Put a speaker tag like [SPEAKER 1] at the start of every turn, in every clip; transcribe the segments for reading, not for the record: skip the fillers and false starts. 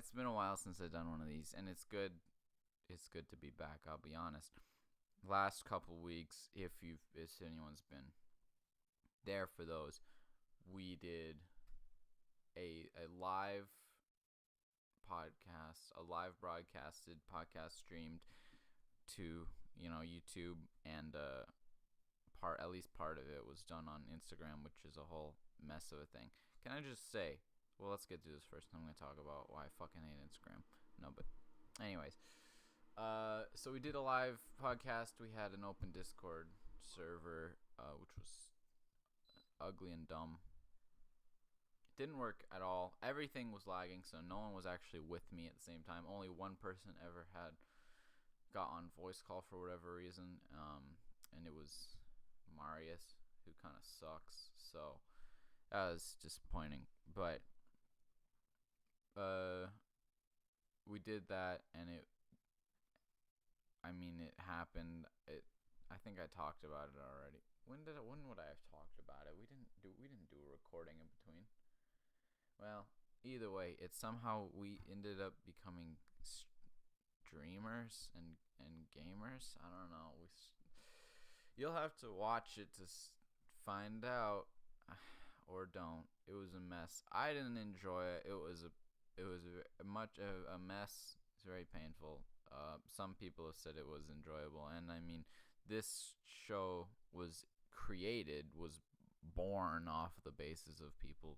[SPEAKER 1] it's been a while since I've done one of these, and it's good. It's good to be back. I'll be honest. Last couple weeks, if anyone's been there for those, we did a live podcast, a live broadcasted podcast streamed to YouTube, and at least part of it was done on Instagram, which is a whole mess of a thing. Can I just say, well, let's get through this first. I'm gonna talk about why I fucking hate Instagram. No, but anyways, so we did a live podcast. We had an open Discord server, which was ugly and dumb. It didn't work at all. Everything was lagging, so no one was actually with me at the same time. Only one person ever got on voice call for whatever reason, and it was Marius, who kind of sucks. So that was disappointing. But we did that, and it happened. I think I talked about it already. When would I have talked about it? We didn't do a recording in between. Well, either way, we ended up becoming streamers and gamers. I don't know. You'll have to watch it to find out, or don't. It was a mess. I didn't enjoy it. It was much of a mess. It's very painful. Some people have said it was enjoyable, and I mean, this show was born off the basis of people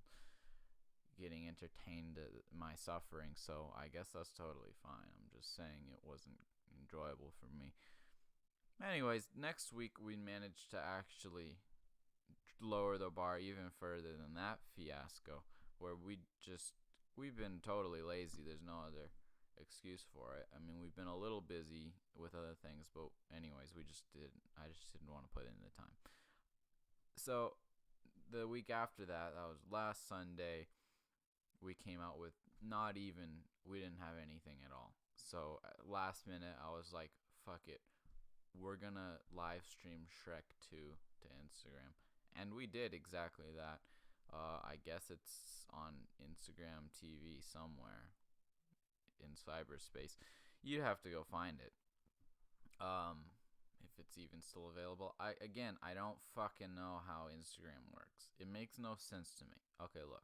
[SPEAKER 1] getting entertained at my suffering, so I guess that's totally fine. I'm just saying it wasn't enjoyable for me. Anyways, next week we managed to actually lower the bar even further than that fiasco, where we've been totally lazy. There's no other excuse for it. I mean, we've been a little busy with other things, but anyways, I just didn't want to put in the time. So the week after that was last Sunday, we came out with we didn't have anything at all. So last minute, I was like, fuck it, we're gonna live stream Shrek 2 to Instagram, and we did exactly that. I guess it's on Instagram TV somewhere in cyberspace. You'd have to go find it. If it's even still available. I don't fucking know how Instagram works. It makes no sense to me. Okay, look.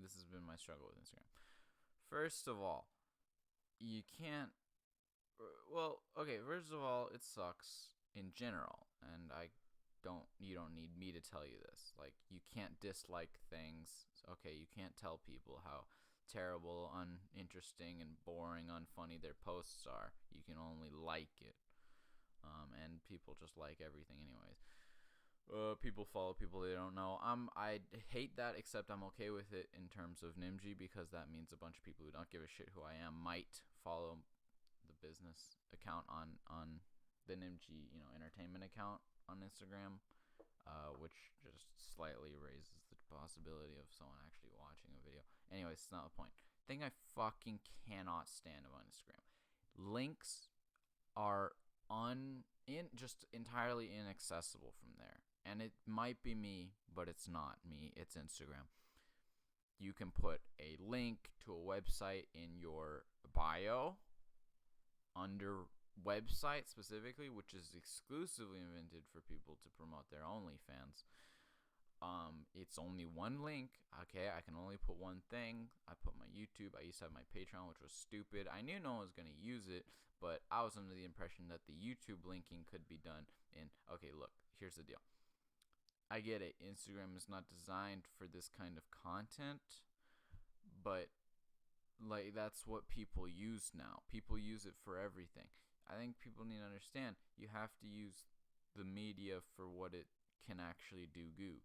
[SPEAKER 1] This has been my struggle with Instagram. First of all, you can't first of all, it sucks in general, and you don't need me to tell you this. Like, you can't dislike things. Okay, you can't tell people how terrible, uninteresting, and boring, unfunny their posts are. You can only like it. And people just like everything anyways. People follow people they don't know. I hate that, except I'm okay with it in terms of Nimji, because that means a bunch of people who don't give a shit who I am might follow the business account on the Nimji, entertainment account on Instagram, which just slightly raises the possibility of someone actually watching a video. Anyways, it's not the point. Thing I fucking cannot stand about Instagram. Links are just entirely inaccessible from there. And it might be me, but it's not me. It's Instagram. You can put a link to a website in your bio under website specifically, which is exclusively invented for people to promote their OnlyFans. It's only one link. Okay, I can only put one thing. I put my YouTube. I used to have my Patreon, which was stupid. I knew no one was going to use it, but I was under the impression that the YouTube linking could be done in... Okay, look, here's the deal. I get it. Instagram is not designed for this kind of content, but like, that's what people use now. People use it for everything. I think people need to understand you have to use the media for what it can actually do goo.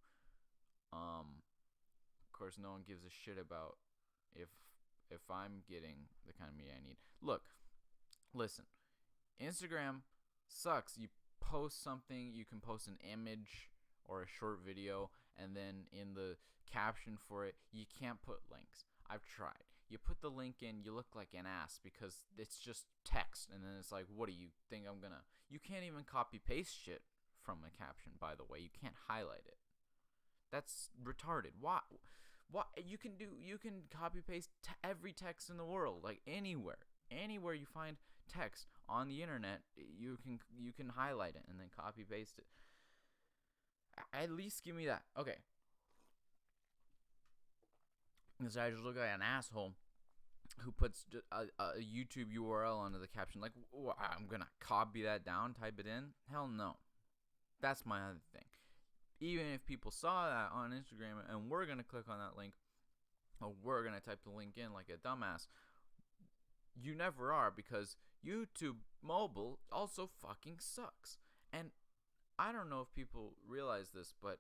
[SPEAKER 1] Of course, no one gives a shit about if I'm getting the kind of media I need. Look, listen, Instagram sucks. You post something, you can post an image or a short video, and then in the caption for it, you can't put links. I've tried. You put the link in, you look like an ass, because it's just text, and then it's like, what do you think I'm gonna... You can't even copy paste shit from a caption, by the way. You can't highlight it. That's retarded. Why? What you can copy paste every text in the world, like anywhere you find text on the internet, you can highlight it and then copy paste it. At least give me that. Okay. Because I just look like an asshole who puts a YouTube URL under the caption. Like, I'm gonna copy that down, type it in. Hell no. That's my other thing. Even if people saw that on Instagram and we're gonna click on that link, or we're gonna type the link in like a dumbass, you never are, because YouTube mobile also fucking sucks. And I don't know if people realize this, but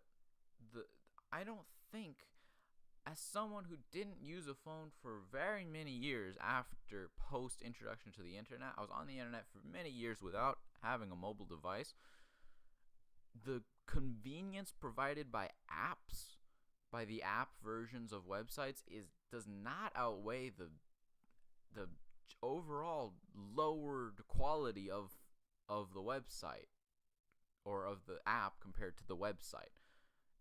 [SPEAKER 1] I don't think, as someone who didn't use a phone for very many years after post introduction to the internet, I was on the internet for many years without having a mobile device. The convenience provided by apps, by the app versions of websites, does not outweigh the overall lowered quality of the website, or of the app compared to the website,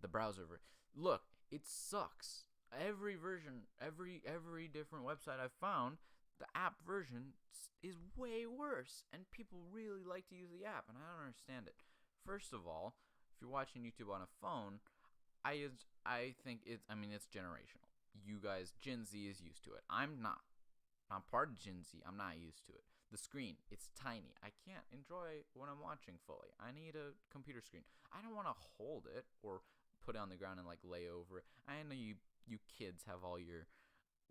[SPEAKER 1] the browser version. Look, it sucks. Every version, every different website I've found, the app version is way worse, and people really like to use the app, and I don't understand it. First of all, if you're watching YouTube on a phone, I think it's generational. You guys, Gen Z is used to it. I'm not. I'm part of Gen Z. I'm not used to it. The screen, it's tiny. I can't enjoy what I'm watching fully. I need a computer screen. I don't want to hold it or put it on the ground and like lay over it. I know you kids have all your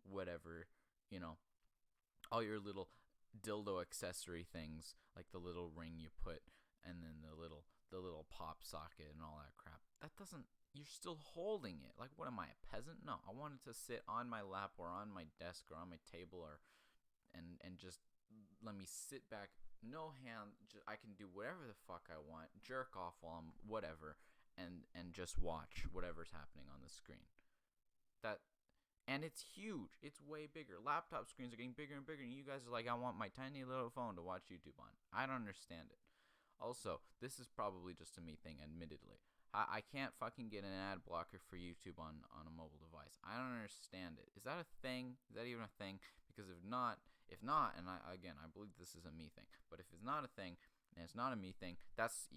[SPEAKER 1] whatever, all your little dildo accessory things, like the little ring you put, and then the little pop socket and all that crap. That doesn't, you're still holding it. Like, what am I, a peasant? No, I want it to sit on my lap or on my desk or on my table, or and just let me sit back, no hand, I can do whatever the fuck I want, jerk off while I'm whatever, and just watch whatever's happening on the screen. And it's huge. It's way bigger. Laptop screens are getting bigger and bigger, and you guys are like, I want my tiny little phone to watch YouTube on. I don't understand it. Also, this is probably just a me thing, admittedly. I can't fucking get an ad blocker for YouTube on a mobile device. I don't understand it. Is that a thing? Is that even a thing? Because if not, and I believe this is a me thing. But if it's not a thing, and it's not a me thing, that's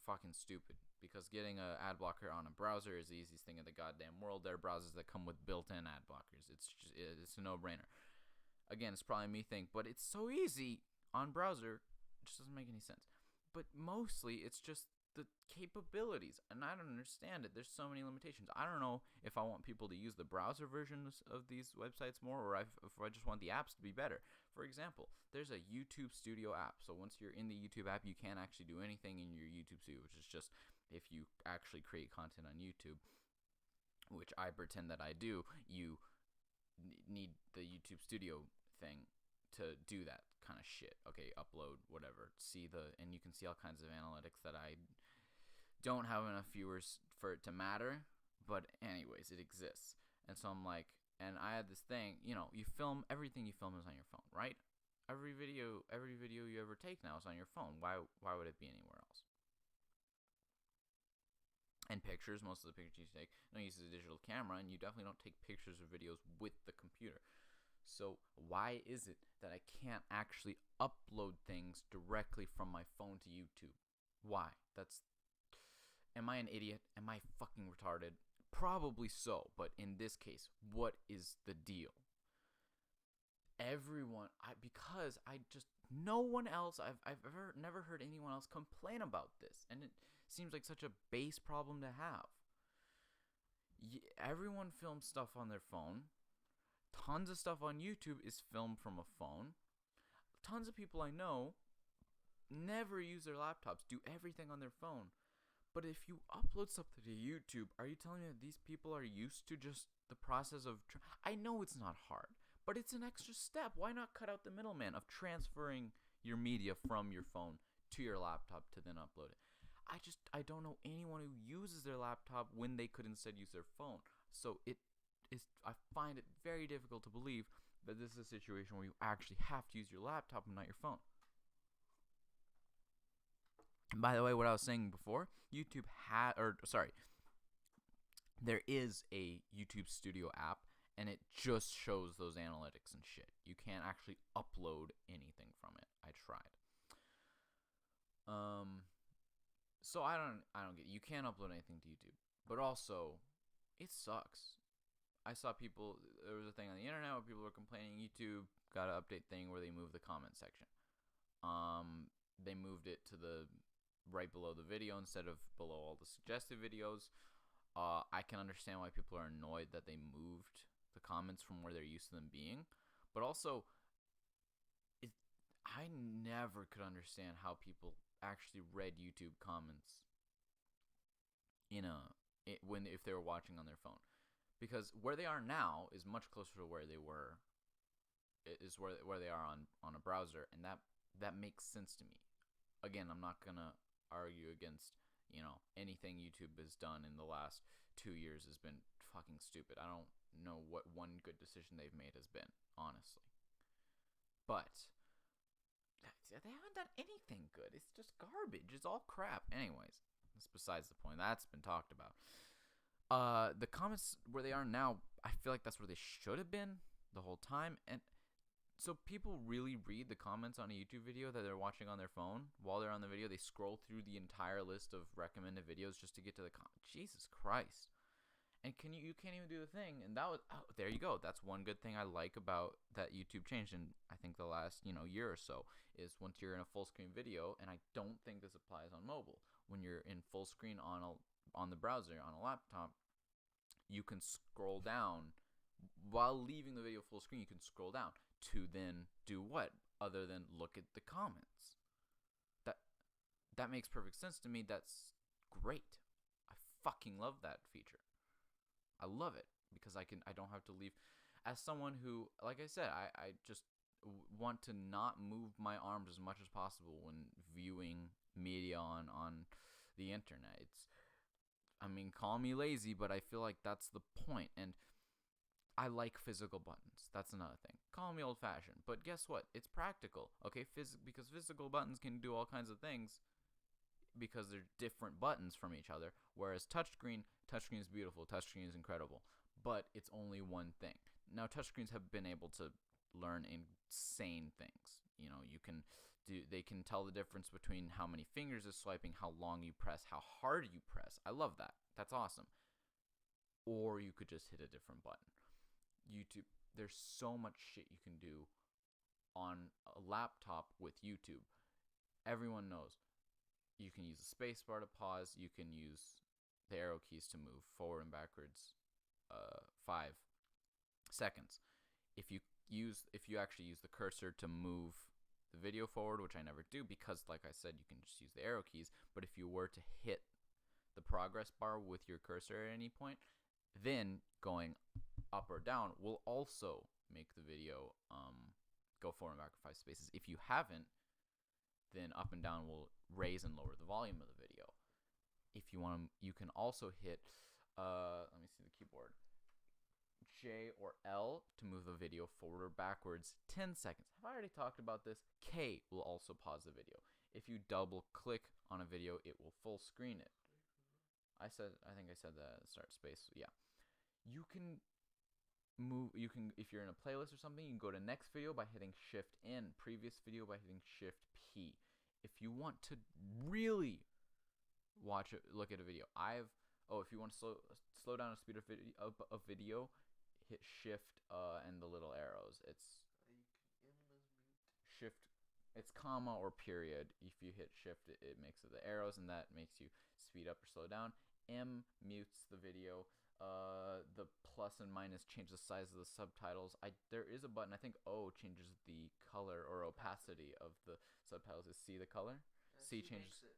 [SPEAKER 1] fucking stupid. Because getting an ad blocker on a browser is the easiest thing in the goddamn world. There are browsers that come with built-in ad blockers. It's a no-brainer. Again, it's probably a me thing, but it's so easy on browser, it just doesn't make any sense. But mostly, it's just the capabilities, and I don't understand it. There's so many limitations. I don't know if I want people to use the browser versions of these websites more, or if I just want the apps to be better. For example, there's a YouTube Studio app. So once you're in the YouTube app, you can't actually do anything in your YouTube Studio, which is just if you actually create content on YouTube, which I pretend that I do, you need the YouTube Studio thing to do that kind of shit. Okay, upload, whatever. And you can see all kinds of analytics that I don't have enough viewers for it to matter, but anyways, it exists. And so I'm like, and I had this thing, you film, everything you film is on your phone, right? Every video you ever take now is on your phone. Why would it be anywhere else? And pictures, most of the pictures you take, use a digital camera, and you definitely don't take pictures or videos with the computer. So why is it that I can't actually upload things directly from my phone to YouTube? Why? Am I an idiot? Am I fucking retarded? Probably so, but in this case, what is the deal? No one else, I've never heard anyone else complain about this, and it seems like such a base problem to have. Everyone films stuff on their phone. Tons of stuff on YouTube is filmed from a phone. Tons of people I know never use their laptops, do everything on their phone. But if you upload something to YouTube, are you telling me that these people are used to just the process of... I know it's not hard, but it's an extra step. Why not cut out the middleman of transferring your media from your phone to your laptop to then upload it? I don't know anyone who uses their laptop when they could instead use their phone. So I find it very difficult to believe that this is a situation where you actually have to use your laptop and not your phone. And by the way, what I was saying before, there is a YouTube Studio app, and it just shows those analytics and shit. You can't actually upload anything from it. I tried. So I don't get it. You can't upload anything to YouTube, but also it sucks. I saw people. There was a thing on the internet where people were complaining. YouTube got an update thing where they moved the comment section. They moved it to the right below the video instead of below all the suggested videos. I can understand why people are annoyed that they moved the comments from where they're used to them being, but also, I never could understand how people actually read YouTube comments if they were watching on their phone, because where they are now is much closer to where they were is where they are on a browser, and that makes sense to me. Again, I'm not gonna argue against anything YouTube has done in the last 2 years has been fucking stupid. I don't know what one good decision they've made has been, honestly, but they haven't done anything good. It's just garbage. It's all crap. Anyways, that's besides the point. That's been talked about. The comments where they are now, I feel like that's where they should have been the whole time. And so people really read the comments on a YouTube video that they're watching on their phone while they're on the video. They scroll through the entire list of recommended videos just to get to the Jesus Christ. And you can't even do the thing. And that was there you go. That's one good thing I like about that YouTube changed in I think the last year or so, is once you're in a full screen video, and I don't think this applies on mobile. When you're in full screen on the browser on a laptop, you can scroll down while leaving the video full screen. You can scroll down to then do what other than look at the comments. That makes perfect sense to me. That's great. I fucking love that feature. I love it because I don't have to leave. As someone who, like I said, I just want to not move my arms as much as possible when viewing media on the internet. Call me lazy, but I feel like that's the point. And I like physical buttons. That's another thing. Call me old-fashioned, but guess what? It's practical, okay? Because physical buttons can do all kinds of things because they're different buttons from each other. Whereas touchscreen is beautiful. Touchscreen is incredible, but it's only one thing. Now, touchscreens have been able to learn insane things. They can tell the difference between how many fingers is swiping, how long you press, how hard you press. I love that. That's awesome. Or you could just hit a different button. YouTube, there's so much shit you can do on a laptop with YouTube. Everyone knows you can use the space bar to pause. You can use the arrow keys to move forward and backwards 5 seconds. If you actually use the cursor to move the video forward, which I never do because, like I said, you can just use the arrow keys. But if you were to hit the progress bar with your cursor at any point, then going up or down will also make the video go forward and back 5 spaces. If you haven't, then up and down will raise and lower the volume of the video. If you want to, you can also hit, let me see the keyboard, J or L to move the video forward or backwards 10 seconds. Have I already talked about this? K will also pause the video. If you double click on a video, it will full screen it. I think I said that at the start. Space, yeah. You can move, if you're in a playlist or something, you can go to next video by hitting Shift N, previous video by hitting Shift P. If you want to really look at a video, if you want to slow down the speed of a video, hit Shift and the little arrows. It's Shift, it's comma or period. If you hit Shift, it makes it the arrows, and that makes you speed up or slow down. M mutes the video. The plus and minus change the size of the subtitles. There is a button, I think O changes the color or opacity of the subtitles. Is C the color? C changes it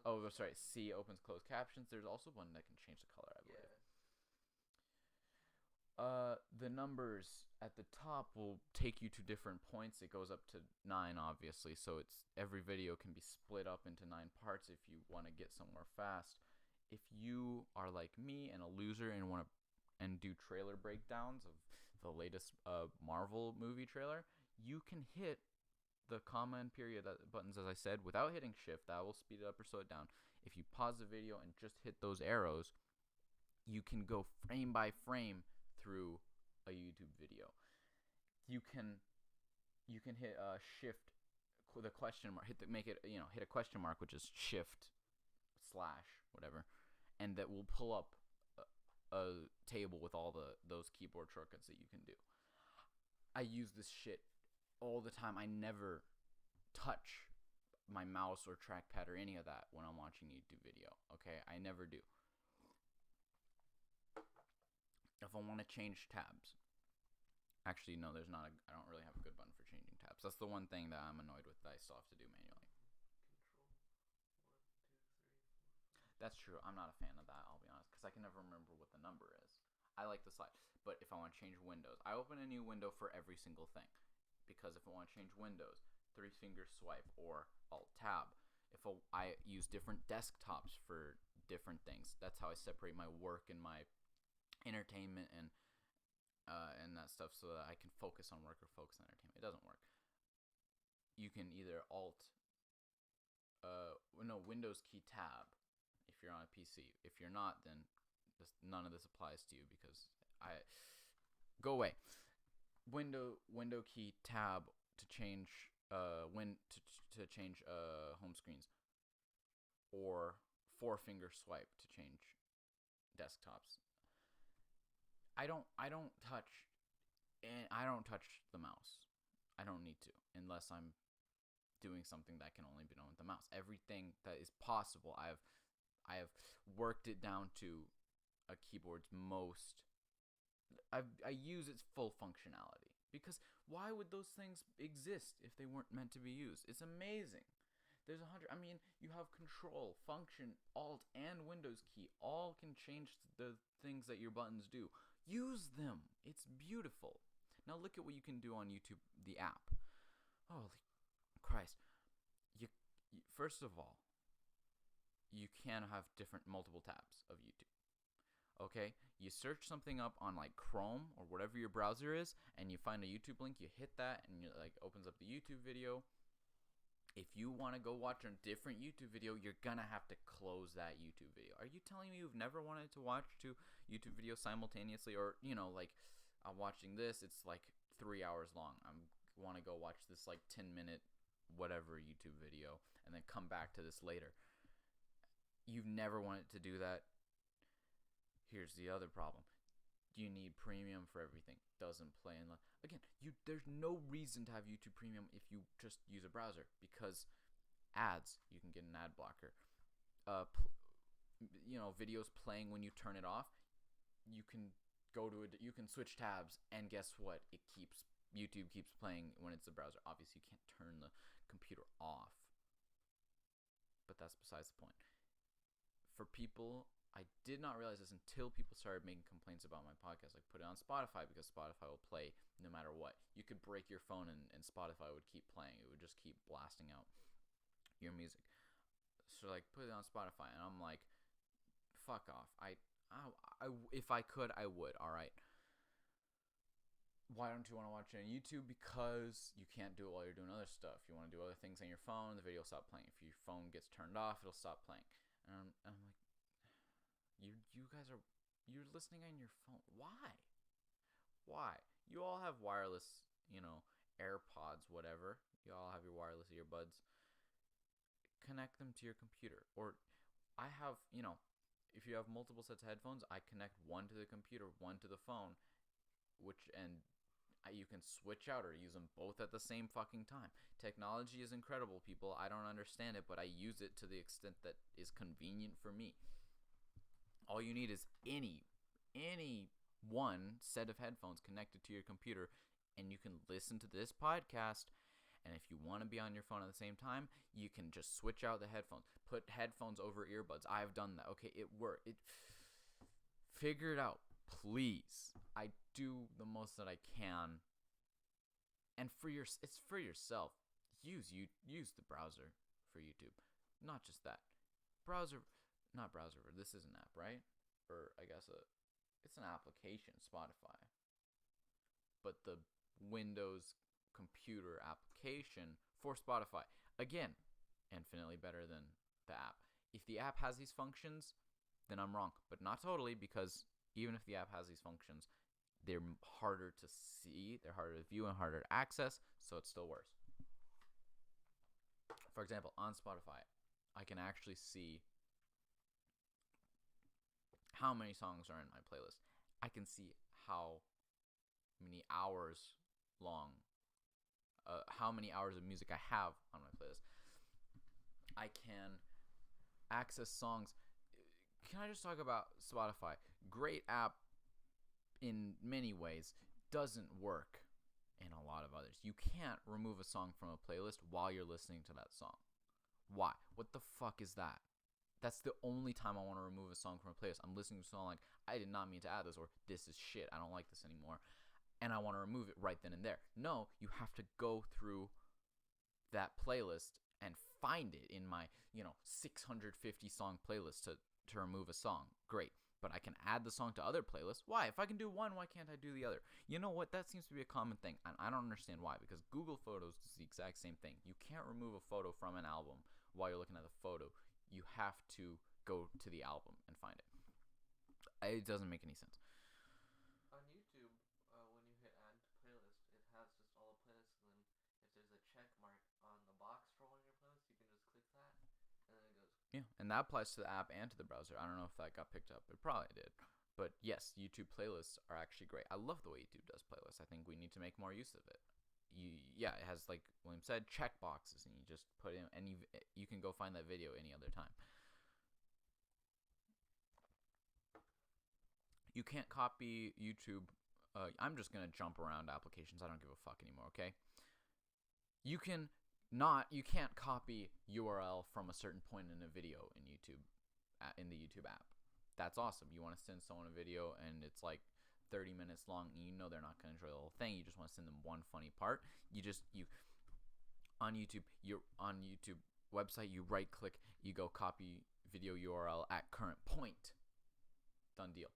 [SPEAKER 1] appear. Sorry. C opens closed captions. There's also one that can change the color, I believe. Yeah. The numbers at the top will take you to different points. It goes up to 9, obviously, so every video can be split up into 9 parts if you want to get somewhere fast. If you are like me and a loser and want to do trailer breakdowns of the latest Marvel movie trailer, you can hit the comma and period buttons, as I said, without hitting Shift. That will speed it up or slow it down. if you pause the video and just hit those arrows, you can go frame by frame through a YouTube video. You can hit shift the question mark, hit a question mark, which is shift slash whatever, and that will pull up a table with all those keyboard shortcuts that you can do. I use this shit all the time. I never touch my mouse or trackpad or any of that when I'm watching a YouTube video. Okay, I never do. If I want to change tabs, actually no, there's not. I don't really have a good button for changing tabs. That's the one thing that I'm annoyed with that I still have to do manually. That's true. I'm not a fan of that, I'll be honest, because I can never remember what the number is. I like the slide. But if I want to change windows, I open a new window for every single thing. Because if I want to change windows, 3-finger swipe or Alt-Tab. I use different desktops for different things. That's how I separate my work and my entertainment and that stuff, so that I can focus on work or focus on entertainment. It doesn't work. You can either Windows key tab if you're on a PC. If you're not, then none of this applies to you, because go away. Window key tab to change change home screens, or 4-finger swipe to change desktops. I don't touch the mouse. I don't need to, unless I'm doing something that can only be done with the mouse. Everything that is possible, I have worked it down to a keyboard's most. I use its full functionality, because why would those things exist if they weren't meant to be used? It's amazing. There's 100. I mean, you have Control, Function, Alt, and Windows key. All can change the things that your buttons do. Use them. It's beautiful. Now look at what you can do on YouTube, the app. Holy Christ! First of all, you can have multiple tabs of YouTube. Okay, you search something up on like Chrome or whatever your browser is, and you find a YouTube link. You hit that, and it opens up the YouTube video. If you want to go watch a different YouTube video, you're gonna have to close that YouTube video. Are you telling me you've never wanted to watch 2 YouTube videos simultaneously? Or I'm watching this, it's like 3 hours long. I want to go watch this like 10-minute whatever YouTube video, and then come back to this later. You've never wanted to do that. Here's the other problem. You need premium for everything. Doesn't play in again. There's no reason to have YouTube Premium if you just use a browser, because ads, you can get an ad blocker. Videos playing when you turn it off. You can you can switch tabs, and guess what? YouTube keeps playing when it's the browser. Obviously, you can't turn the computer off, but that's besides the point. For people, I did not realize this until people started making complaints about my podcast. Like, put it on Spotify, because Spotify will play no matter what. You could break your phone, and Spotify would keep playing. It would just keep blasting out your music. So put it on Spotify, and I'm like, fuck off. If I could, I would. All right. Why don't you want to watch it on YouTube? Because you can't do it while you're doing other stuff. You want to do other things on your phone, the video will stop playing. If your phone gets turned off, it'll stop playing. And I'm like, you guys you're listening on your phone. Why? You all have wireless, AirPods, whatever. You all have your wireless earbuds. Connect them to your computer. Or I have, if you have multiple sets of headphones, I connect one to the computer, one to the phone, you can switch out or use them both at the same fucking time. Technology is incredible, people. I don't understand it, but I use it to the extent that is convenient for me. All you need is any one set of headphones connected to your computer, and you can listen to this podcast. And if you want to be on your phone at the same time, you can just switch out the headphones. Put headphones over earbuds. I've done that. Okay, it worked. Figure it out, please. I do the most that I can. And it's for yourself. Use the browser for YouTube. Not just that. Not browser. This is an app, right? Or I guess it's an application, Spotify. But the Windows computer application for Spotify, again, infinitely better than the app. if the app has these functions, then I'm wrong. But not totally, because even if the app has these functions, they're harder to see, they're harder to view, and harder to access, so it's still worse. For example, on Spotify, I can actually see how many songs are in my playlist. I can see how many hours long, how many hours of music I have on my playlist. I can access songs. Can I just talk about Spotify? Great app in many ways, doesn't work in a lot of others. You can't remove a song from a playlist while you're listening to that song. Why? What the fuck is that? That's the only time I want to remove a song from a playlist. I'm listening to a song like, I did not mean to add this, or this is shit, I don't like this anymore, and I want to remove it right then and there. No, you have to go through that playlist and find it in my 650 song playlist to remove a song. Great. But I can add the song to other playlists. Why? If I can do one, why can't I do the other? You know what? That seems to be a common thing, and I don't understand why, because Google Photos does the exact same thing. You can't remove a photo from an album while you're looking at the photo. You have to go to the album and find it. It doesn't make any sense.
[SPEAKER 2] On YouTube, when you hit add to playlist, it has just all the playlists, and then if there's a check mark on the box for one of your playlists, you can just click that, and then it goes.
[SPEAKER 1] Yeah, and that applies to the app and to the browser. I don't know if that got picked up. It probably did. But yes, YouTube playlists are actually great. I love the way YouTube does playlists. I think we need to make more use of it. It has, like William said, check boxes, and you just put in, and you can go find that video any other time. You can't copy YouTube. I'm just gonna jump around applications. I don't give a fuck anymore. Okay. You can't copy URL from a certain point in a video in YouTube, in the YouTube app. That's awesome. You want to send someone a video and it's like 30 minutes long, and you know they're not going to enjoy the whole thing. You just want to send them one funny part. On YouTube website, you right click, you go copy video URL at current point. Done deal.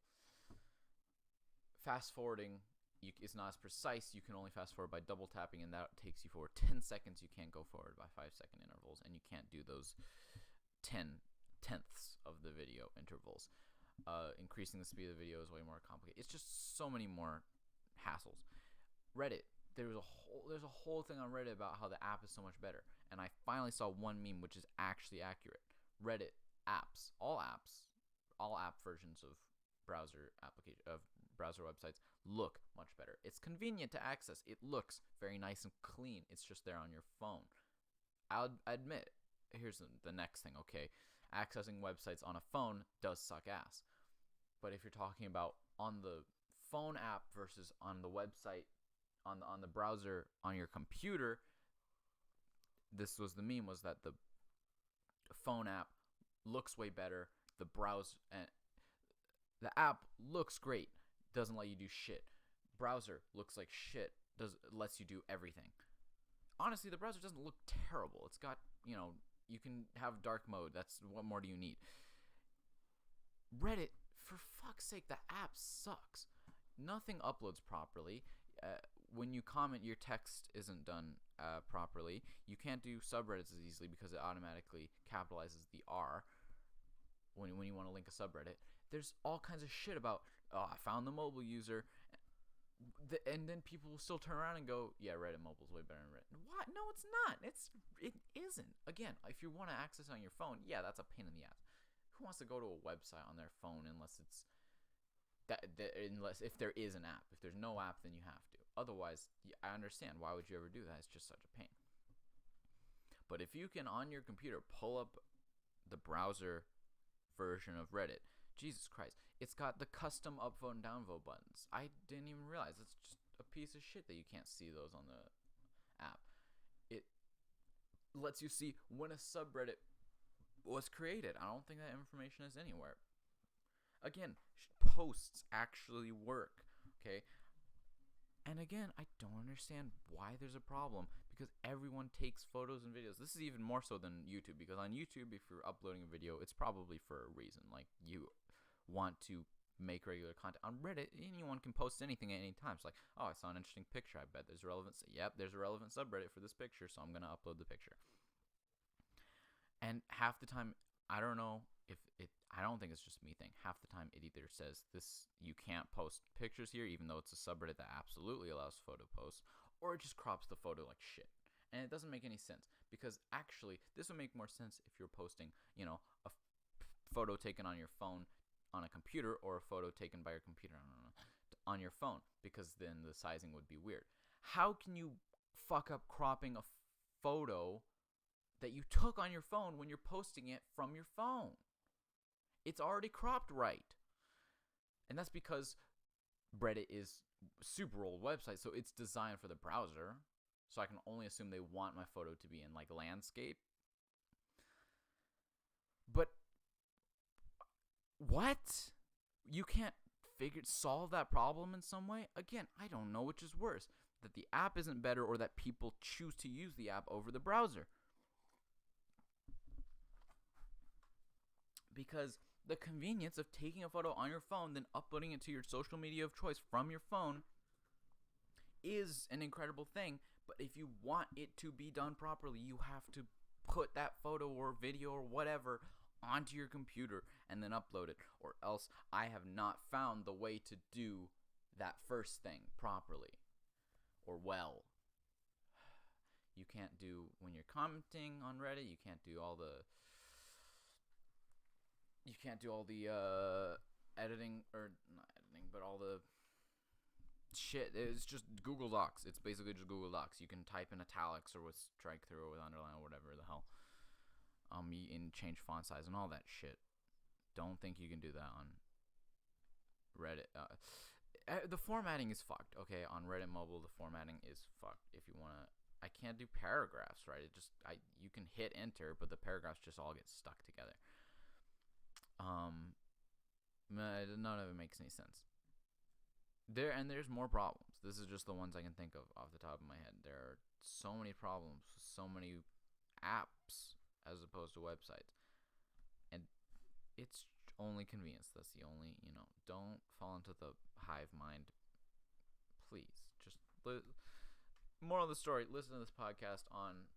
[SPEAKER 1] Fast forwarding is not as precise. You can only fast forward by double tapping, and that takes you forward 10 seconds. You can't go forward by 5-second intervals, and you can't do those 10/10ths of the video intervals. Increasing the speed of the video is way more complicated. It's just so many more hassles. Reddit, there's a whole thing on Reddit about how the app is so much better, and I finally saw one meme which is actually accurate. Reddit apps, all app versions of browser websites look much better. It's convenient to access. It looks very nice and clean. It's just there on your phone. I'll admit, here's the next thing, okay? Accessing websites on a phone does suck ass. But if you're talking about on the phone app versus on the website, on the browser, on your computer, this was the meme, was that the phone app looks way better. The app looks great, doesn't let you do shit. Browser looks like shit, lets you do everything. Honestly, the browser doesn't look terrible. It's got, you can have dark mode. What more do you need? Reddit, for fuck's sake, the app sucks. Nothing uploads properly. When you comment, your text isn't done properly. You can't do subreddits as easily because it automatically capitalizes the R when you want to link a subreddit. There's all kinds of shit about, I found the mobile user, and then people will still turn around and go, yeah, Reddit mobile's way better than Reddit. What? No, it's not. It isn't. Again, if you want to access it on your phone, yeah, that's a pain in the ass. Who wants to go to a website on their phone unless if there is an app? If there's no app, then you have to. Otherwise, I understand. Why would you ever do that? It's just such a pain. But if you can, on your computer, pull up the browser version of Reddit, Jesus Christ, it's got the custom upvote and downvote buttons. I didn't even realize. It's just a piece of shit that you can't see those on the app. It lets you see when a subreddit was created. I don't think that information is anywhere. Again, posts actually work, okay? And again, I don't understand why there's a problem, because everyone takes photos and videos. This is even more so than YouTube, because on YouTube, if you're uploading a video, it's probably for a reason. Like, you want to make regular content. On Reddit, anyone can post anything at any time. It's like, oh, I saw an interesting picture. I bet there's a relevant. Yep, there's a relevant subreddit for this picture, so I'm gonna upload the picture. And half the time, I don't know if it. I don't think it's just me thing. Half the time, it either says this you can't post pictures here, even though it's a subreddit that absolutely allows photo posts, or it just crops the photo like shit, and it doesn't make any sense. Because actually, this would make more sense if you're posting, a photo taken on your phone on a computer, or a photo taken by your computer, I don't know, on your phone, because then the sizing would be weird. How can you fuck up cropping a photo that you took on your phone when you're posting it from your phone? It's already cropped right. And that's because Reddit is a super old website, so it's designed for the browser. So I can only assume they want my photo to be in like landscape. But what? You can't solve that problem in some way? Again, I don't know which is worse. That the app isn't better, or that people choose to use the app over the browser. Because the convenience of taking a photo on your phone, then uploading it to your social media of choice from your phone is an incredible thing. But if you want it to be done properly, you have to put that photo or video or whatever onto your computer and then upload it. Or else I have not found the way to do that first thing properly or well. You can't do, when you're commenting on Reddit, you can't do all the editing, or not editing, but all the shit. It's just Google Docs. It's basically just Google Docs. You can type in italics or with strike through or with underline or whatever the hell. And change font size and all that shit. Don't think you can do that on Reddit. The formatting is fucked. Okay, on Reddit mobile, the formatting is fucked. If you wanna, I can't do paragraphs, right? You can hit enter, but the paragraphs just all get stuck together. None of it makes any sense. There's more problems. This is just the ones I can think of off the top of my head. There are so many problems, so many apps as opposed to websites, and it's only convenience. That's the only, don't fall into the hive mind, please. Just moral of the story: listen to this podcast on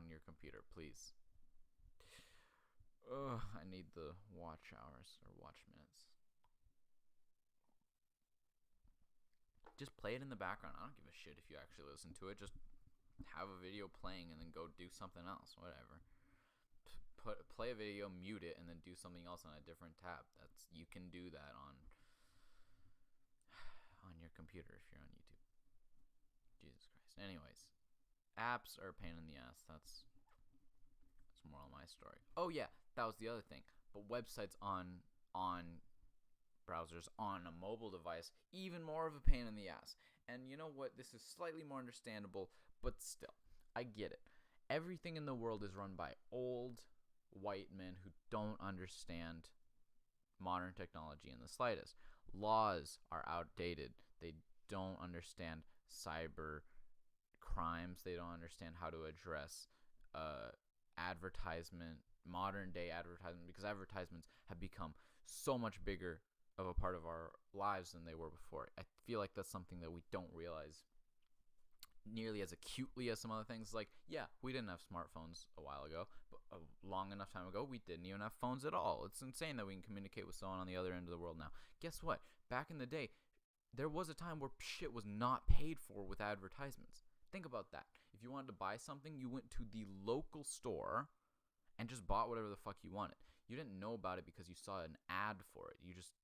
[SPEAKER 1] your computer, please. I need the watch hours or watch minutes. Just play it in the background. I don't give a shit if you actually listen to it. Just have a video playing and then go do something else. Whatever. Play a video, mute it, and then do something else on a different tab. You can do that on your computer if you're on YouTube. Jesus Christ. Anyways, apps are a pain in the ass. That's more on my story. Oh yeah, that was the other thing. But websites on browsers on a mobile device, even more of a pain in the ass. And you know what? This is slightly more understandable, but still, I get it. Everything in the world is run by old white men who don't understand modern technology in the slightest. Laws are outdated. They don't understand cyber crimes. They don't understand how to address modern day advertisement, because advertisements have become so much bigger of a part of our lives than they were before. I feel like that's something that we don't realize nearly as acutely as some other things. Like, yeah, we didn't have smartphones a while ago, but a long enough time ago, we didn't even have phones at all. It's insane that we can communicate with someone on the other end of the world now. Guess what? Back in the day, there was a time where shit was not paid for with advertisements. Think about that. If you wanted to buy something, you went to the local store and just bought whatever the fuck you wanted. You didn't know about it because you saw an ad for it.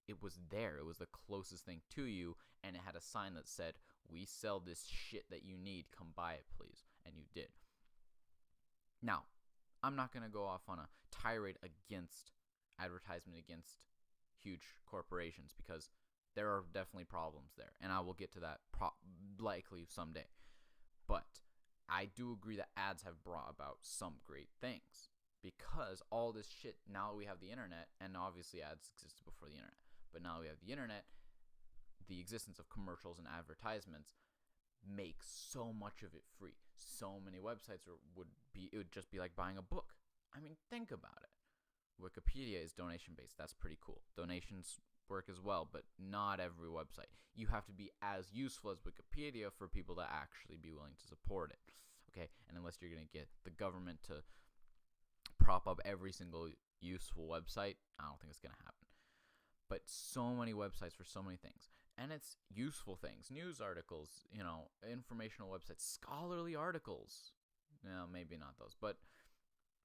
[SPEAKER 1] It was there. It was the closest thing to you, and it had a sign that said, "We sell this shit that you need. Come buy it, please." And you did. Now, I'm not going to go off on a tirade against advertisement against huge corporations, because there are definitely problems there, and I will get to that likely someday. But I do agree that ads have brought about some great things, because all this shit, now we have the internet, and obviously ads existed before the internet, but now we have the internet, the existence of commercials and advertisements makes so much of it free. So many websites it would just be like buying a book. I mean, think about it. Wikipedia is donation based. That's pretty cool. Donations work as well, but not every website. You have to be as useful as Wikipedia for people to actually be willing to support it. Okay, and unless you're going to get the government to prop up every single useful website. I don't think it's going to happen. But so many websites for so many things. And it's useful things, news articles, informational websites, scholarly articles. Maybe not those, but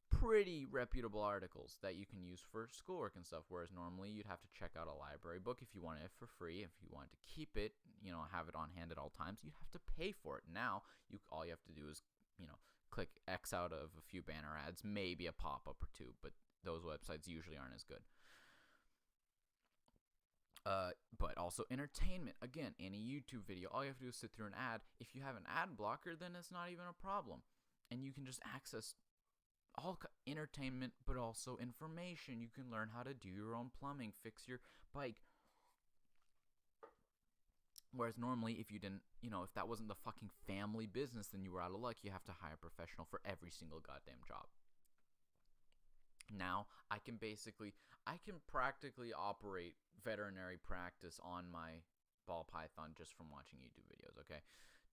[SPEAKER 1] pretty reputable articles that you can use for schoolwork and stuff. Whereas normally you'd have to check out a library book if you wanted it for free. If you wanted to keep it, have it on hand at all times, you have to pay for it. Now, all you have to do is, click X out of a few banner ads, maybe a pop-up or two, but those websites usually aren't as good. But also entertainment. Again, any YouTube video, all you have to do is sit through an ad. If you have an ad blocker, then it's not even a problem. And you can just access all entertainment, but also information. You can learn how to do your own plumbing, fix your bike. Whereas normally, if you didn't, if that wasn't the fucking family business, then you were out of luck. You have to hire a professional for every single goddamn job. Now, I can practically operate veterinary practice on my ball python just from watching YouTube videos, okay?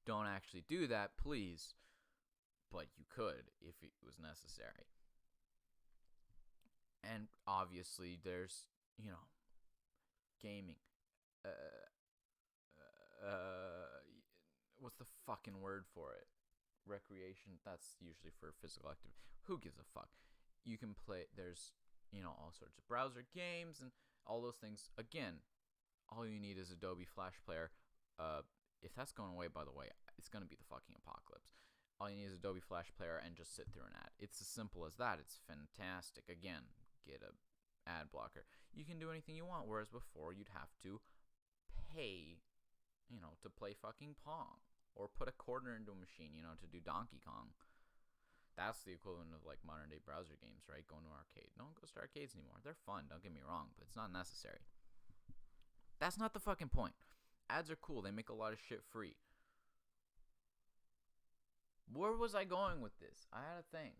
[SPEAKER 1] Don't actually do that, please, but you could if it was necessary. And obviously, there's, gaming. What's the fucking word for it? Recreation. That's usually for physical activity. Who gives a fuck? You can play, there's, all sorts of browser games and all those things. Again, all you need is Adobe Flash Player. If that's going away, by the way, it's going to be the fucking apocalypse. All you need is Adobe Flash Player and just sit through an ad. It's as simple as that. It's fantastic. Again, get a ad blocker. You can do anything you want, whereas before you'd have to pay, to play fucking Pong. Or put a quarter into a machine, to do Donkey Kong. That's the equivalent of like modern day browser games, right? Going to an arcade. No one goes to arcades anymore. They're fun, don't get me wrong, but it's not necessary. That's not the fucking point. Ads are cool. They make a lot of shit free. Where was I going with this? I had a thing.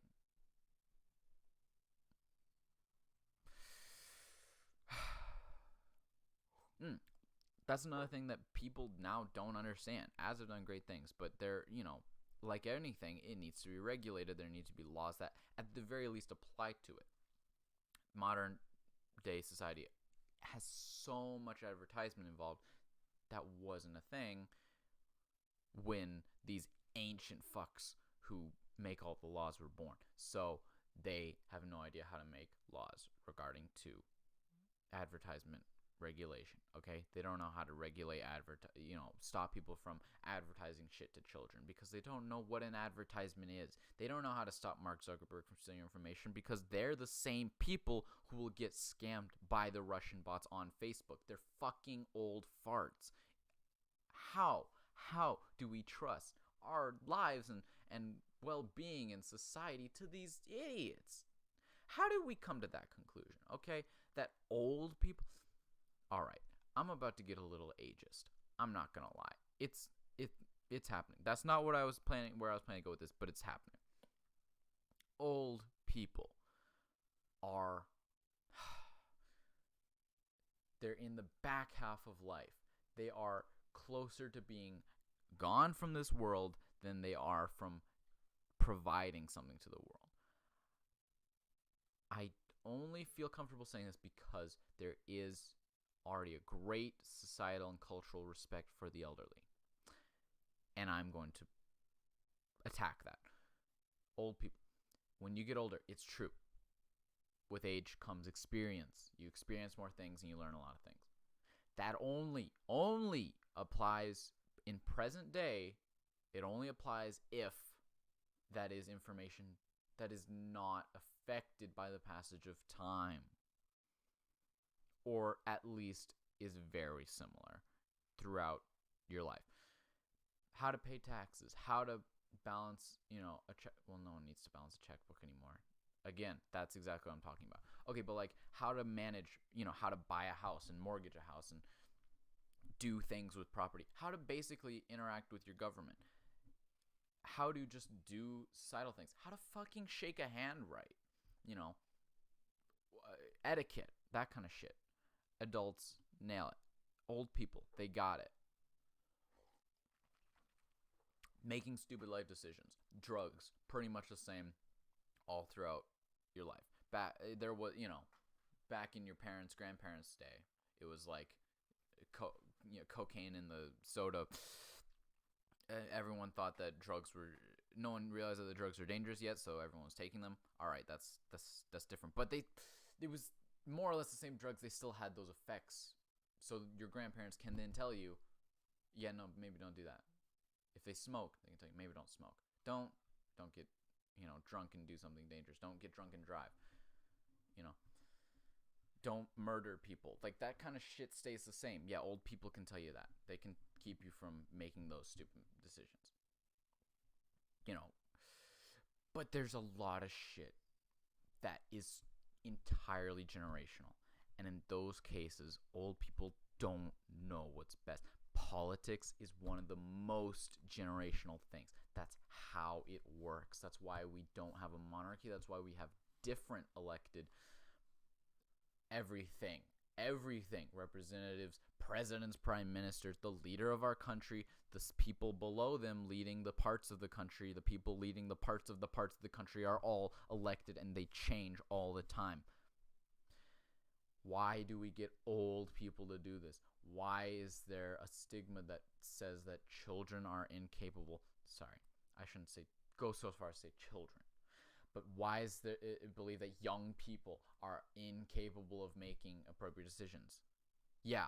[SPEAKER 1] That's another thing that people now don't understand. Ads have done great things, but they're, like anything, it needs to be regulated. There need to be laws that, at the very least, apply to it. Modern day society has so much advertisement involved that wasn't a thing when these ancient fucks who make all the laws were born. So they have no idea how to make laws regarding to advertisement regulation, okay? They don't know how to regulate stop people from advertising shit to children because they don't know what an advertisement is. They don't know how to stop Mark Zuckerberg from stealing information because they're the same people who will get scammed by the Russian bots on Facebook. They're fucking old farts. How do we trust our lives and well-being in society to these idiots? How do we come to that conclusion, okay? That old people... All right, I'm about to get a little ageist. I'm not gonna lie. It's happening. That's not what I was planning. Where I was planning to go with this, but it's happening. Old people are they're in the back half of life. They are closer to being gone from this world than they are from providing something to the world. I only feel comfortable saying this because there is already a great societal and cultural respect for the elderly. And I'm going to attack that. Old people. When you get older, it's true. With age comes experience. You experience more things and you learn a lot of things. That only applies in present day. It only applies if that is information that is not affected by the passage of time. Or at least is very similar throughout your life. How to pay taxes, how to balance, a check. Well, no one needs to balance a checkbook anymore. Again, that's exactly what I'm talking about. Okay, but like how to manage, how to buy a house and mortgage a house and do things with property. How to basically interact with your government. How to just do societal things. How to fucking shake a hand right. Etiquette, that kind of shit. Adults nail it. Old people, they got it. Making stupid life decisions. Drugs, pretty much the same all throughout your life. Back in your parents' grandparents' day, it was like cocaine in the soda. Everyone thought that no one realized that the drugs were dangerous yet, so everyone was taking them. All right, that's different. But it was more or less the same drugs. They still had those effects. So your grandparents can then tell you, yeah, no, maybe don't do that. If they smoke, they can tell you, maybe don't smoke. Don't get, drunk and do something dangerous. Don't get drunk and drive. Don't murder people. Like, that kind of shit stays the same. Yeah, old people can tell you that. They can keep you from making those stupid decisions. But there's a lot of shit that is entirely generational. And in those cases, old people don't know what's best. Politics is one of the most generational things. That's how it works. That's why we don't have a monarchy. That's why we have different elected everything, representatives, presidents, prime ministers, the leader of our country, the people below them leading the parts of the country, the people leading the parts of the country are all elected, and they change all the time. Why do we get old people to do this? Why is there a stigma that says that children are incapable? Sorry, I shouldn't go so far as to say children. But why is there believe that young people are incapable of making appropriate decisions? Yeah,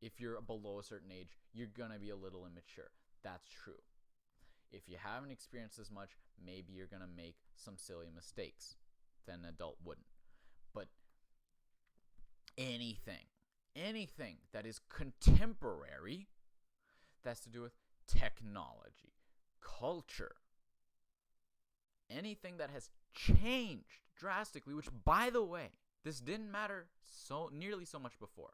[SPEAKER 1] if you're below a certain age, you're going to be a little immature. That's true. If you haven't experienced as much, maybe you're going to make some silly mistakes that an adult wouldn't. But anything that is contemporary, that's to do with technology, culture, anything that has changed drastically, which, by the way, this didn't matter nearly so much before.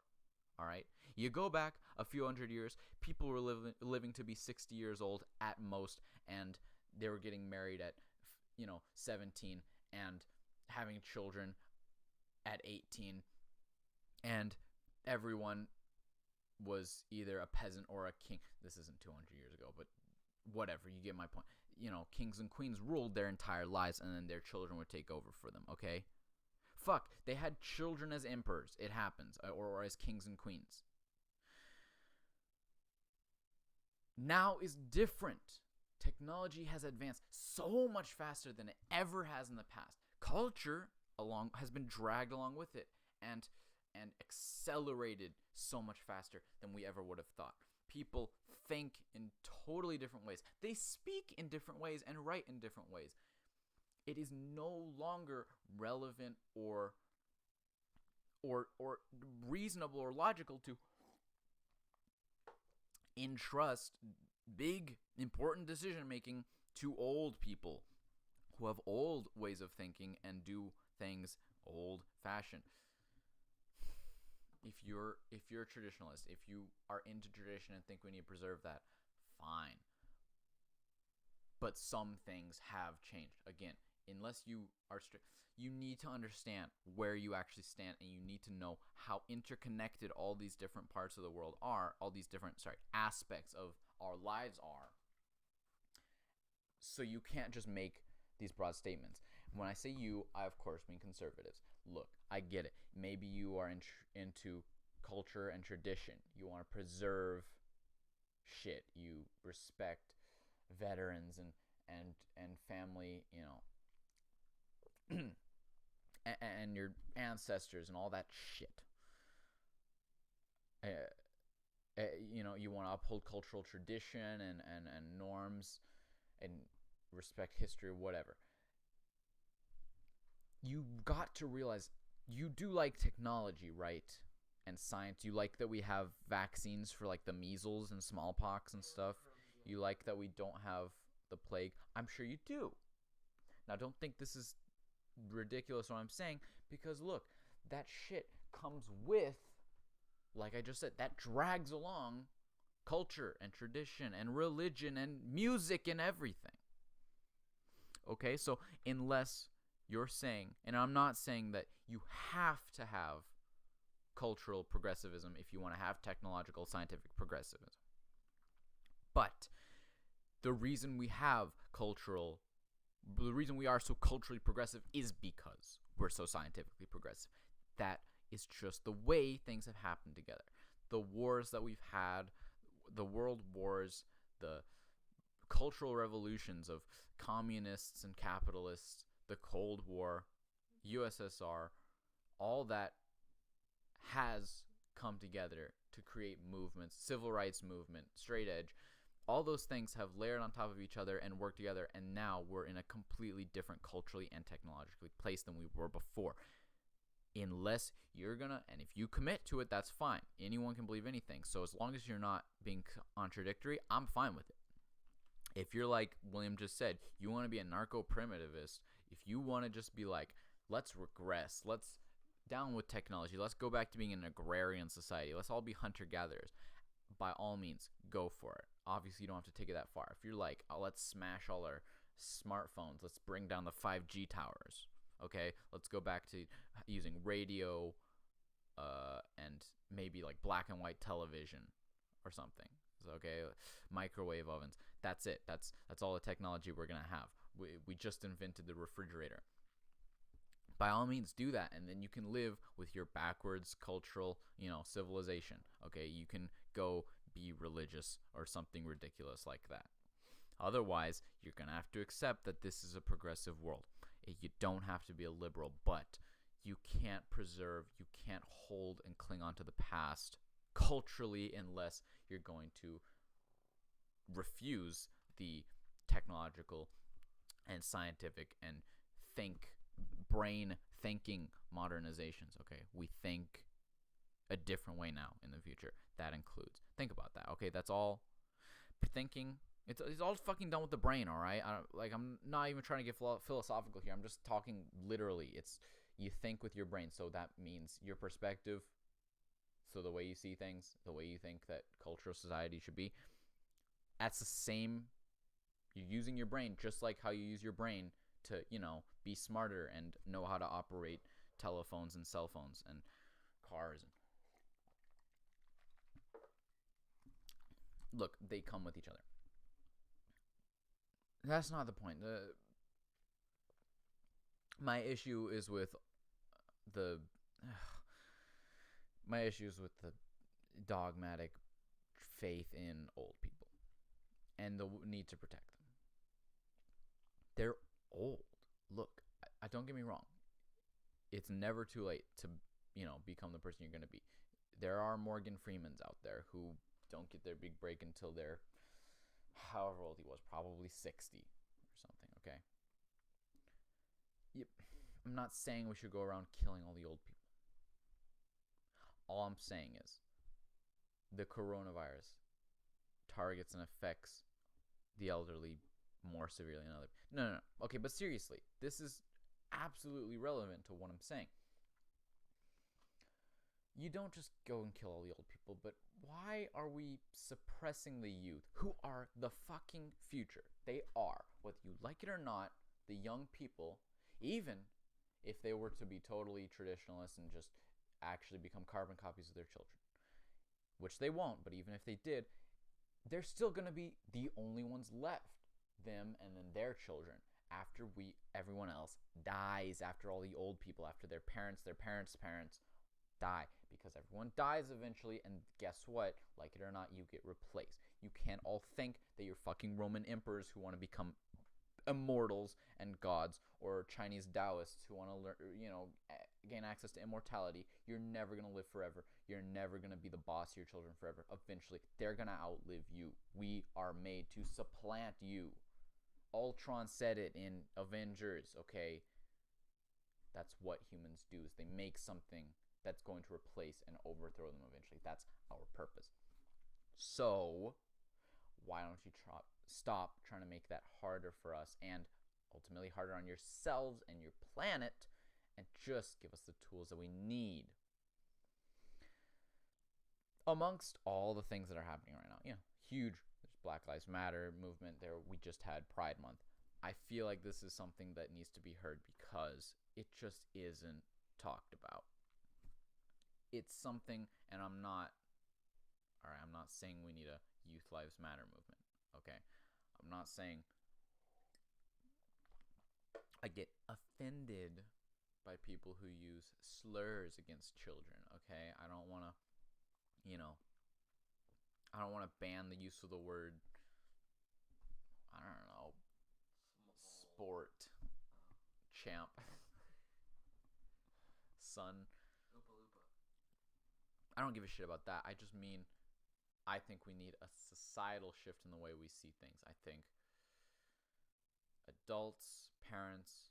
[SPEAKER 1] All right, you go back a few hundred years, people were living to be 60 years old at most, and they were getting married at 17 and having children at 18, and everyone was either a peasant or a king. This isn't 200 years ago, but whatever, you get my point. Kings and queens ruled their entire lives, and then their children would take over for them, okay? Fuck, they had children as emperors. It happens. Or as kings and queens. Now is different. Technology has advanced so much faster than it ever has in the past. Culture has been dragged along with it and accelerated so much faster than we ever would have thought. People think in totally different ways. They speak in different ways and write in different ways. It is no longer relevant or reasonable or logical to entrust big, important decision making to old people who have old ways of thinking and do things old fashioned. If you're a traditionalist, if you are into tradition and think we need to preserve that, fine. But some things have changed. Again, unless you are strict, you need to understand where you actually stand, and you need to know how interconnected all these different parts of the world are, all these different aspects of our lives are. So you can't just make these broad statements. When I say you, I of course mean conservatives. Look, I get it. Maybe you are into culture and tradition. You want to preserve shit. You respect veterans and family, and your ancestors and all that shit. You want to uphold cultural tradition and norms and respect history or whatever. You got to realize you do like technology, right? And science. You like that we have vaccines for the measles and smallpox and stuff. You like that we don't have the plague. I'm sure you do. Now, don't think this is ridiculous what I'm saying, because look, that shit comes with, like I just said, that drags along culture and tradition and religion and music and everything. Okay, so unless you're saying, and I'm not saying that you have to have cultural progressivism if you want to have technological scientific progressivism, but the reason we have cultural The reason we are so culturally progressive is because we're so scientifically progressive. That is just the way things have happened together. The wars that we've had, the world wars, the cultural revolutions of communists and capitalists, the Cold War, USSR, all that has come together to create movements, civil rights movement, straight edge. All those things have layered on top of each other and worked together, and now we're in a completely different culturally and technologically place than we were before. Unless you're gonna, and if you commit to it, that's fine. Anyone can believe anything. So as long as you're not being contradictory, I'm fine with it. If you're like William just said, you want to be a narco-primitivist, if you want to just be like, let's regress, let's down with technology, let's go back to being an agrarian society, let's all be hunter-gatherers, by all means, go for it. Obviously, you don't have to take it that far. If you're like, oh, let's smash all our smartphones, let's bring down the 5G towers, okay? Let's go back to using radio and maybe like black and white television or something. Okay, microwave ovens. That's it. That's all the technology we're gonna have. We just invented the refrigerator. By all means, do that, and then you can live with your backwards cultural, civilization. Okay, you can go be religious or something ridiculous like that. Otherwise, you're gonna have to accept that this is a progressive world. You don't have to be a liberal, but you can't preserve, you can't hold and cling on to the past culturally unless you're going to refuse the technological and scientific and brain thinking modernizations. Okay, we think a different way now in the future. That includes, think about that. Okay, that's all thinking. It's all fucking done with the brain. All right, I'm not even trying to get philosophical here. I'm just talking literally. It's, you think with your brain, so that means your perspective. So the way you see things, the way you think that cultural society should be, that's the same. You're using your brain just like how you use your brain to, be smarter and know how to operate telephones and cell phones and cars. Look, they come with each other. That's not the point. My issue is with the dogmatic faith in old people and the need to protect them. They're old. Look, I don't get me wrong. It's never too late to, become the person you're going to be. There are Morgan Freemans out there who don't get their big break until they're however old he was, probably 60 or something, okay? Yep. I'm not saying we should go around killing all the old people. All I'm saying is the coronavirus targets and affects the elderly more severely than others. No. Okay, but seriously, this is absolutely relevant to what I'm saying. You don't just go and kill all the old people, but why are we suppressing the youth, who are the fucking future? They are, whether you like it or not, the young people, even if they were to be totally traditionalists and just actually become carbon copies of their children, which they won't, but even if they did, they're still going to be the only ones left, them and then their children, after everyone else dies, after all the old people, after their parents' parents die, because everyone dies eventually, and guess what? Like it or not, you get replaced. You can't all think that you're fucking Roman emperors who want to become immortals and gods, or Chinese Taoists who want to learn, gain access to immortality. You're never going to live forever. You're never going to be the boss of your children forever. Eventually, they're going to outlive you. We are made to supplant you. Ultron said it in Avengers, okay? That's what humans do, is they make something that's going to replace and overthrow them eventually. That's our purpose. So, why don't you stop trying to make that harder for us, and ultimately harder on yourselves and your planet, and just give us the tools that we need. Amongst all the things that are happening right now, huge. There's Black Lives Matter movement there. We just had Pride Month. I feel like this is something that needs to be heard because it just isn't talked about. It's something, and I'm not saying we need a Youth Lives Matter movement, okay? I'm not saying I get offended by people who use slurs against children, okay? I don't want to, you know, I don't want to ban the use of the word, I don't know, sport, champ, son.
[SPEAKER 2] Oopa loopa.
[SPEAKER 1] I don't give a shit about that. I just mean, I think we need a societal shift in the way we see things. I think adults, parents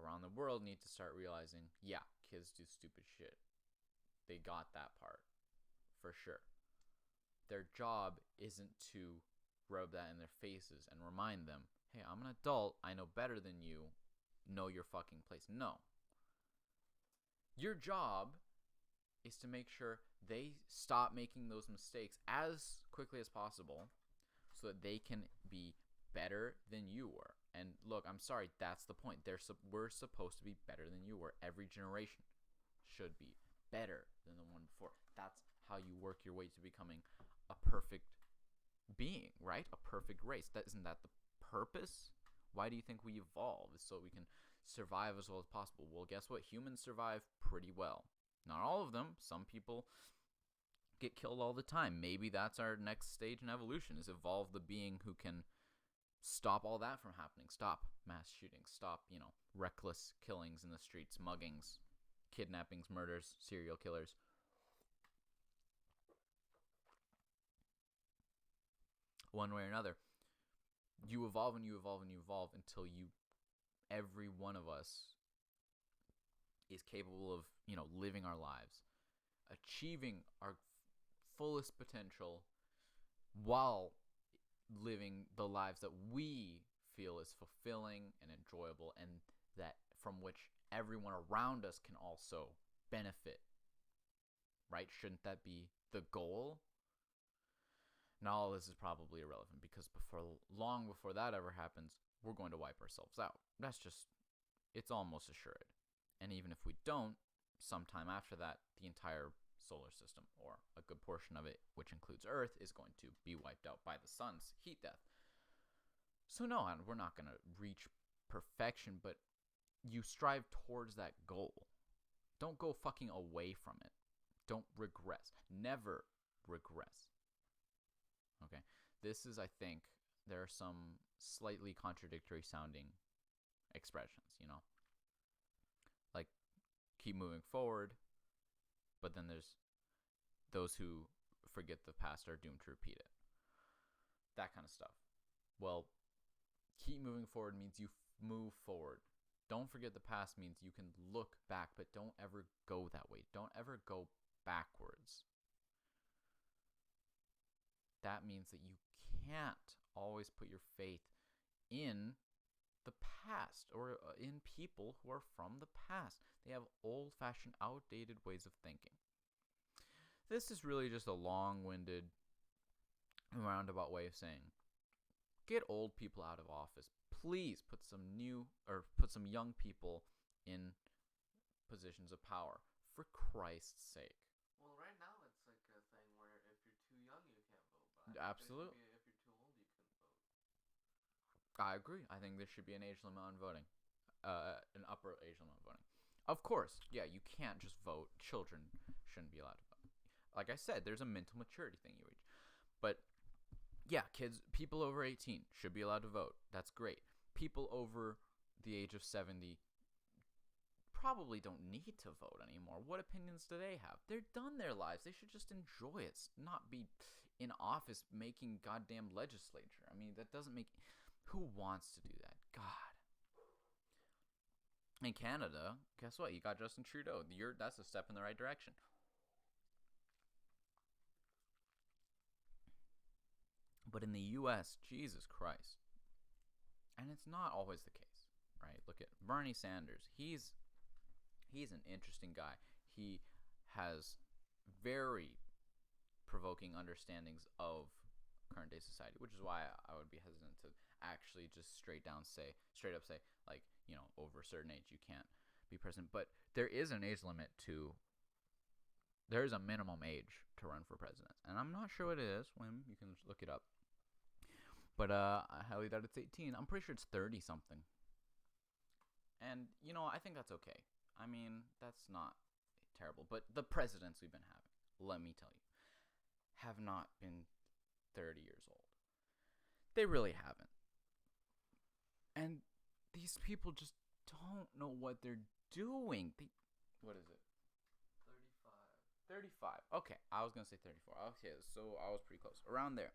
[SPEAKER 1] around the world need to start realizing, yeah, kids do stupid shit. They got that part, for sure. Their job isn't to rub that in their faces and remind them, hey, I'm an adult, I know better than you, know your fucking place. No. Your job is to make sure they stop making those mistakes as quickly as possible so that they can be better than you were. And look, I'm sorry, that's the point. We're supposed to be better than you were. Every generation should be better than the one before. That's how you work your way to becoming a perfect being, right? A perfect race. Isn't that the purpose? Why do you think we evolve? Is so we can survive as well as possible. Well, guess what? Humans survive pretty well. Not all of them. Some people get killed all the time. Maybe that's our next stage in evolution, is evolve the being who can stop all that from happening. Stop mass shootings. Stop, reckless killings in the streets, muggings, kidnappings, murders, serial killers. One way or another, you evolve and you evolve and you evolve until every one of us is capable of, living our lives, achieving our fullest potential while living the lives that we feel is fulfilling and enjoyable, and that from which everyone around us can also benefit. Right? Shouldn't that be the goal? Now, all this is probably irrelevant because long before that ever happens, we're going to wipe ourselves out. It's almost assured. And even if we don't, sometime after that, the entire solar system, or a good portion of it, which includes Earth, is going to be wiped out by the sun's heat death. So no, we're not going to reach perfection, but you strive towards that goal. Don't go fucking away from it. Don't regress. Never regress. Okay? This is, I think, there are some slightly contradictory sounding expressions, like keep moving forward, but then there's those who forget the past are doomed to repeat it. That kind of stuff. Well, keep moving forward means you move forward. Don't forget the past means you can look back, but don't ever go that way. Don't ever go backwards. That means that you can't always put your faith in the past or in people who are from the past. They have old-fashioned, outdated ways of thinking. This is really just a long-winded, roundabout way of saying, get old people out of office. Please put some young people in positions of power, for Christ's sake.
[SPEAKER 2] Well, right now it's like a thing where if you're too young, you can't vote. But
[SPEAKER 1] Absolutely.
[SPEAKER 2] If you're too old, you can vote.
[SPEAKER 1] I agree. I think there should be an age limit on voting, an upper age limit on voting. Of course, yeah, you can't just vote. Children shouldn't be allowed to vote. Like I said, there's a mental maturity thing you reach. But yeah, people over 18 should be allowed to vote. That's great. People over the age of 70 probably don't need to vote anymore. What opinions do they have? They're done their lives. They should just enjoy it, not be in office making goddamn legislature. I mean, that doesn't make... Who wants to do that? God. In Canada, guess what? You got Justin Trudeau. That's a step in the right direction. But in the U.S., Jesus Christ. And it's not always the case, right? Look at Bernie Sanders. He's an interesting guy. He has very provoking understandings of current day society, which is why I would be hesitant to actually just straight up say, like, over a certain age you can't be president. But there is an age limit there is a minimum age to run for president, and I'm not sure what it is. When you can look it up. But I highly doubt it's 18. I'm pretty sure it's 30 something. And, I think that's okay. I mean, that's not terrible. But the presidents we've been having, let me tell you, have not been 30 years old. They really haven't. And these people just don't know what they're doing. What is it? 35. Okay, I was going to say 34. Okay, so I was pretty close. Around there.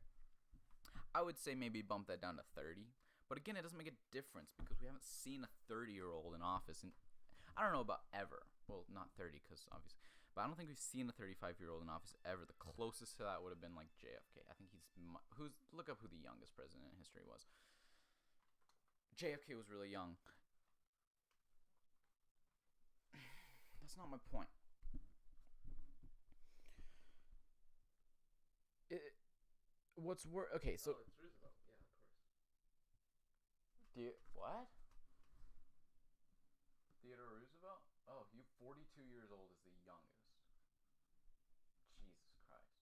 [SPEAKER 1] I would say maybe bump that down to 30. But again, it doesn't make a difference because we haven't seen a 30-year-old in office. And I don't know about ever. Well, not 30 because obviously. But I don't think we've seen a 35-year-old in office ever. The closest to that would have been like JFK. I think look up who the youngest president in history was. JFK was really young. That's not my point. What's worse? Okay, so.
[SPEAKER 2] Oh, it's Roosevelt. Yeah, of course.
[SPEAKER 1] What? Theodore Roosevelt? Oh, 42 years old is the youngest. Jesus Christ.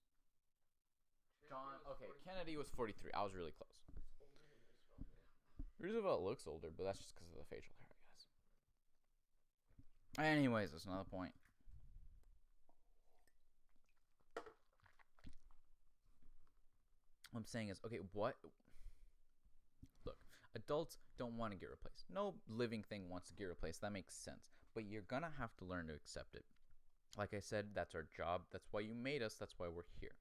[SPEAKER 1] John. Okay, Kennedy was 43. I was really close.
[SPEAKER 2] It's older than Roosevelt, yeah.
[SPEAKER 1] Roosevelt looks older, but that's just because of the facial hair, I guess. Anyways, that's another point. What I'm saying is, okay, what? Look, adults don't want to get replaced. No living thing wants to get replaced. That makes sense. But you're going to have to learn to accept it. Like I said, that's our job. That's why you made us. That's why we're here.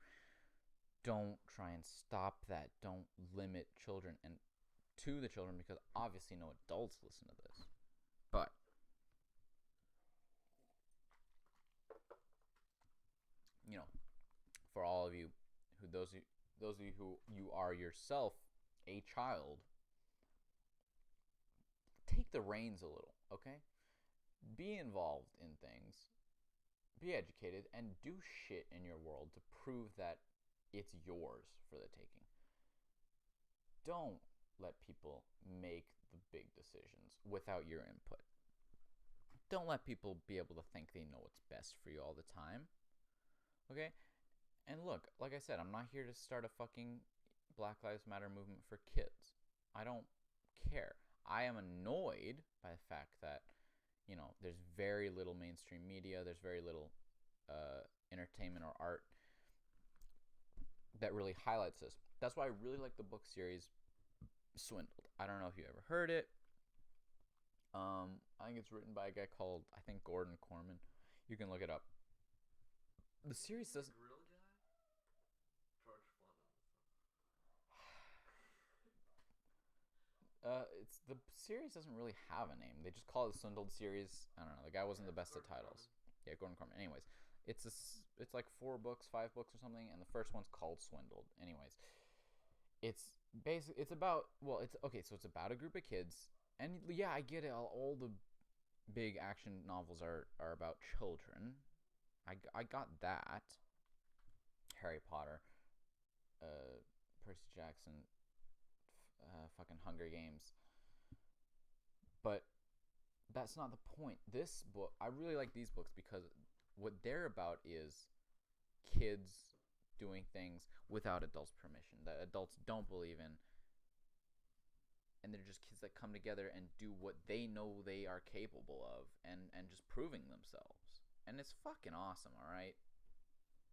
[SPEAKER 1] Don't try and stop that. Don't limit children and to the children because obviously no adults listen to this. But for all of you those of you who you are yourself a child, take the reins a little, okay? Be involved in things, be educated, and do shit in your world to prove that it's yours for the taking. Don't let people make the big decisions without your input. Don't let people be able to think they know what's best for you all the time. Okay? And look, like I said, I'm not here to start a fucking Black Lives Matter movement for kids. I don't care. I am annoyed by the fact that, there's very little mainstream media, there's very little entertainment or art that really highlights this. That's why I really like the book series Swindled. I don't know if you ever heard it. I think it's written by a guy called, I think, Gordon Corman. You can look it up. The series doesn't.
[SPEAKER 2] Grill guy? George Fleming.
[SPEAKER 1] It's the series doesn't really have a name. They just call it the Swindled series. I don't know. The guy wasn't the best at titles. Corman. Yeah, Gordon Corman. Anyways, it's like 4 books, 5 books or something, and the first one's called Swindled. Anyways, it's about it's about a group of kids, and yeah, I get it. All the big action novels are about children. I got that. Harry Potter, Percy Jackson, fucking Hunger Games. But that's not the point. This book, I really like these books because what they're about is kids doing things without adults' permission that adults don't believe in. And they're just kids that come together and do what they know they are capable of and just proving themselves. And it's fucking awesome, alright?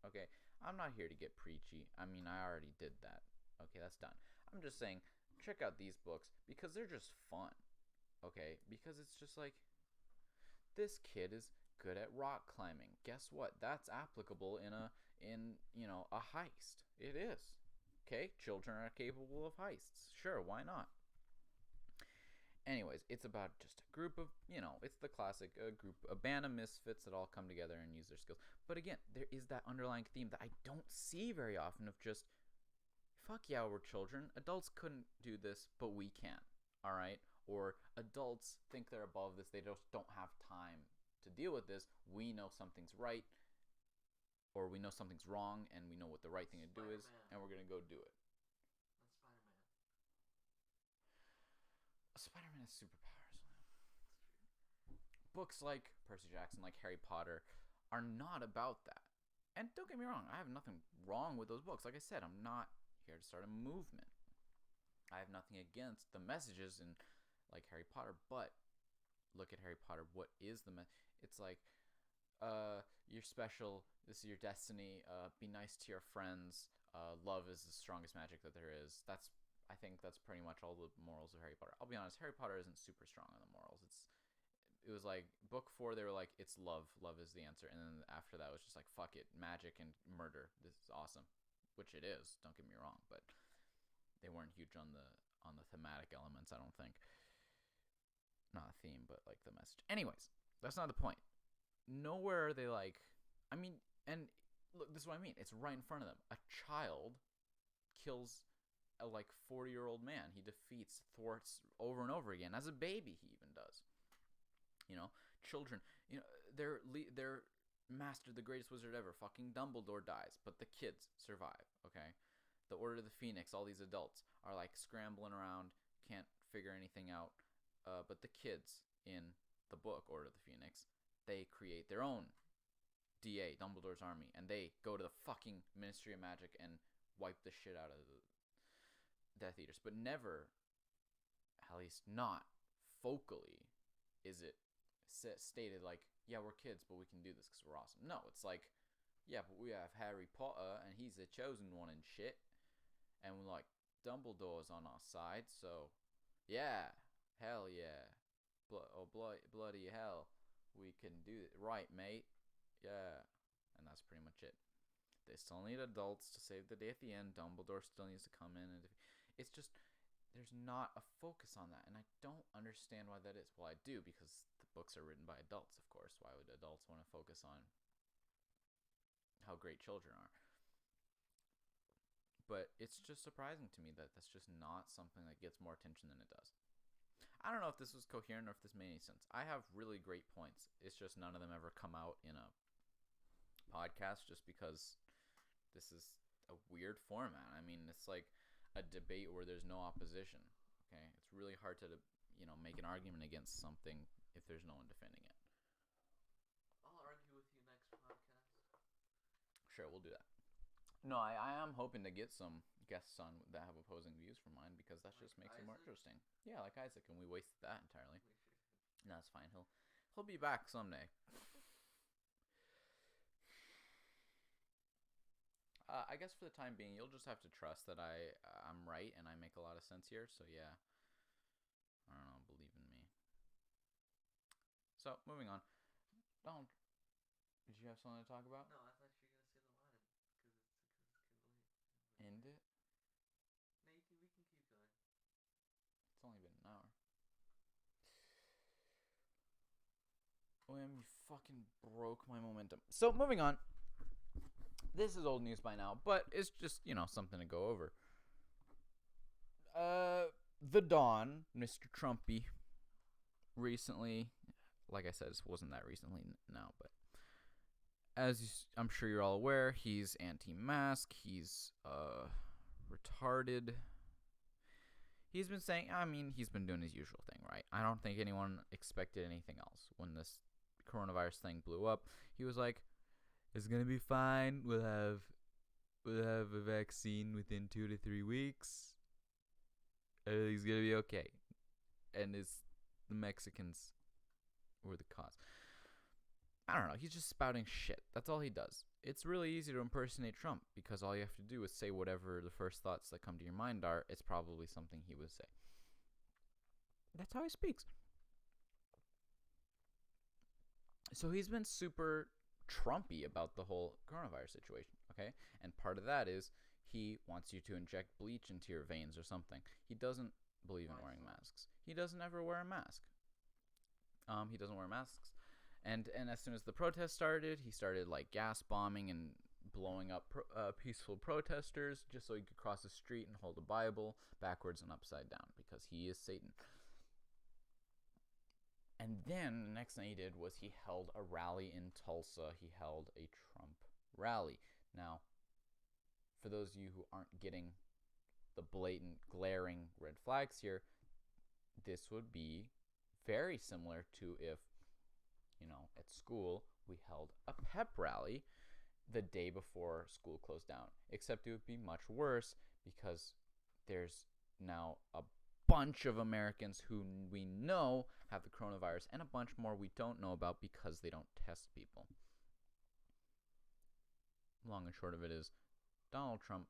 [SPEAKER 1] Okay, I'm not here to get preachy. I mean, I already did that. Okay, that's done. I'm just saying, check out these books because they're just fun. Okay, because it's just like, this kid is good at rock climbing. Guess what? That's applicable in a heist. It is. Okay, children are capable of heists. Sure, why not? Anyways, it's about just a group of, it's the classic a band of misfits that all come together and use their skills. But again, there is that underlying theme that I don't see very often of just, fuck yeah, we're children. Adults couldn't do this, but we can. All right? Or adults think they're above this. They just don't have time to deal with this. We know something's right, or we know something's wrong, and we know what the right thing to do is, and we're going to go do it. Spider-Man has superpowers. Books like Percy Jackson, like Harry Potter, are not about that. And don't get me wrong, I have nothing wrong with those books. Like I said, I'm not here to start a movement. I have nothing against the messages in like Harry Potter, but look at Harry Potter, what is the it's like, you're special. This is your destiny. Be nice to your friends. Love is the strongest magic that there is. I think that's pretty much all the morals of Harry Potter. I'll be honest, Harry Potter isn't super strong on the morals. It was like book 4, they were like, it's love. Love is the answer. And then after that, it was just like, fuck it, magic and murder. This is awesome, which it is. Don't get me wrong, but they weren't huge on the thematic elements. I don't think. Not a theme, but like the message. Anyways, that's not the point. Nowhere are they like. I mean, and look, this is what I mean. It's right in front of them. A child kills a like 40-year-old man. He defeats, thwarts over and over again. As a baby, he even does. Children, they're mastered the greatest wizard ever. Fucking Dumbledore dies, but the kids survive. Okay, the Order of the Phoenix, all these adults are like scrambling around, can't figure anything out. But the kids in the book Order of the Phoenix, they create their own DA, Dumbledore's army, and they go to the fucking Ministry of Magic and wipe the shit out of the Death Eaters. But never, at least not vocally, is it stated like, yeah, we're kids, but we can do this because we're awesome. No, it's like, yeah, but we have Harry Potter, and he's the chosen one and shit. And we're like, Dumbledore's on our side, so, yeah, hell yeah. Bloody hell. We can do it. Right, mate. Yeah. And that's pretty much it. They still need adults to save the day at the end. Dumbledore still needs to come in. And it's just, there's not a focus on that. And I don't understand why that is. Well, I do, because the books are written by adults, of course. Why would adults want to focus on how great children are? But it's just surprising to me that that's just not something that gets more attention than it does. I don't know if this was coherent or if this made any sense. I have really great points. It's just none of them ever come out in a podcast just because this is a weird format. I mean, it's like a debate where there's no opposition. Okay? It's really hard to, make an argument against something if there's no one defending it.
[SPEAKER 2] I'll argue with you next podcast.
[SPEAKER 1] Sure, we'll do that. No, I am hoping to get some guests on that have opposing views from mine because that just makes it more interesting. Yeah, like Isaac, and we wasted that entirely. No, that's fine. He'll be back someday. I guess for the time being, you'll just have to trust that I'm right and I make a lot of sense here. So yeah, I don't know, believe in me. So moving on. Don't. Did you have something to talk about?
[SPEAKER 2] No, I thought you were gonna say the line because it's
[SPEAKER 1] End it.
[SPEAKER 2] No, we can keep going.
[SPEAKER 1] It's only been an hour. William, you fucking broke my momentum. So moving on. This is old news by now, but it's just, something to go over. The Don, Mr. Trumpy, recently, like I said, this wasn't that recently now, but as I'm sure you're all aware, he's anti-mask, he's retarded. He's been saying, he's been doing his usual thing, right? I don't think anyone expected anything else. When this coronavirus thing blew up, he was like, it's gonna be fine. We'll have a vaccine within 2 to 3 weeks. Everything's gonna be okay. And the Mexicans were the cause. I don't know. He's just spouting shit. That's all he does. It's really easy to impersonate Trump because all you have to do is say whatever the first thoughts that come to your mind are. It's probably something he would say. That's how he speaks. So he's been super Trumpy about the whole coronavirus situation, okay? And part of that is he wants you to inject bleach into your veins or something. He doesn't believe in wearing masks. He doesn't ever wear a mask. He doesn't wear masks. And as soon as the protest started, he started like gas bombing and blowing up peaceful protesters just so he could cross the street and hold a Bible backwards and upside down because he is Satan. And then the next thing he did was he held a rally in Tulsa. He held a Trump rally. Now, for those of you who aren't getting the blatant, glaring red flags here, this would be very similar to if, at school we held a pep rally the day before school closed down. Except it would be much worse because there's now a bunch of Americans who we know have the coronavirus and a bunch more we don't know about because they don't test people. Long and short of it is, Donald Trump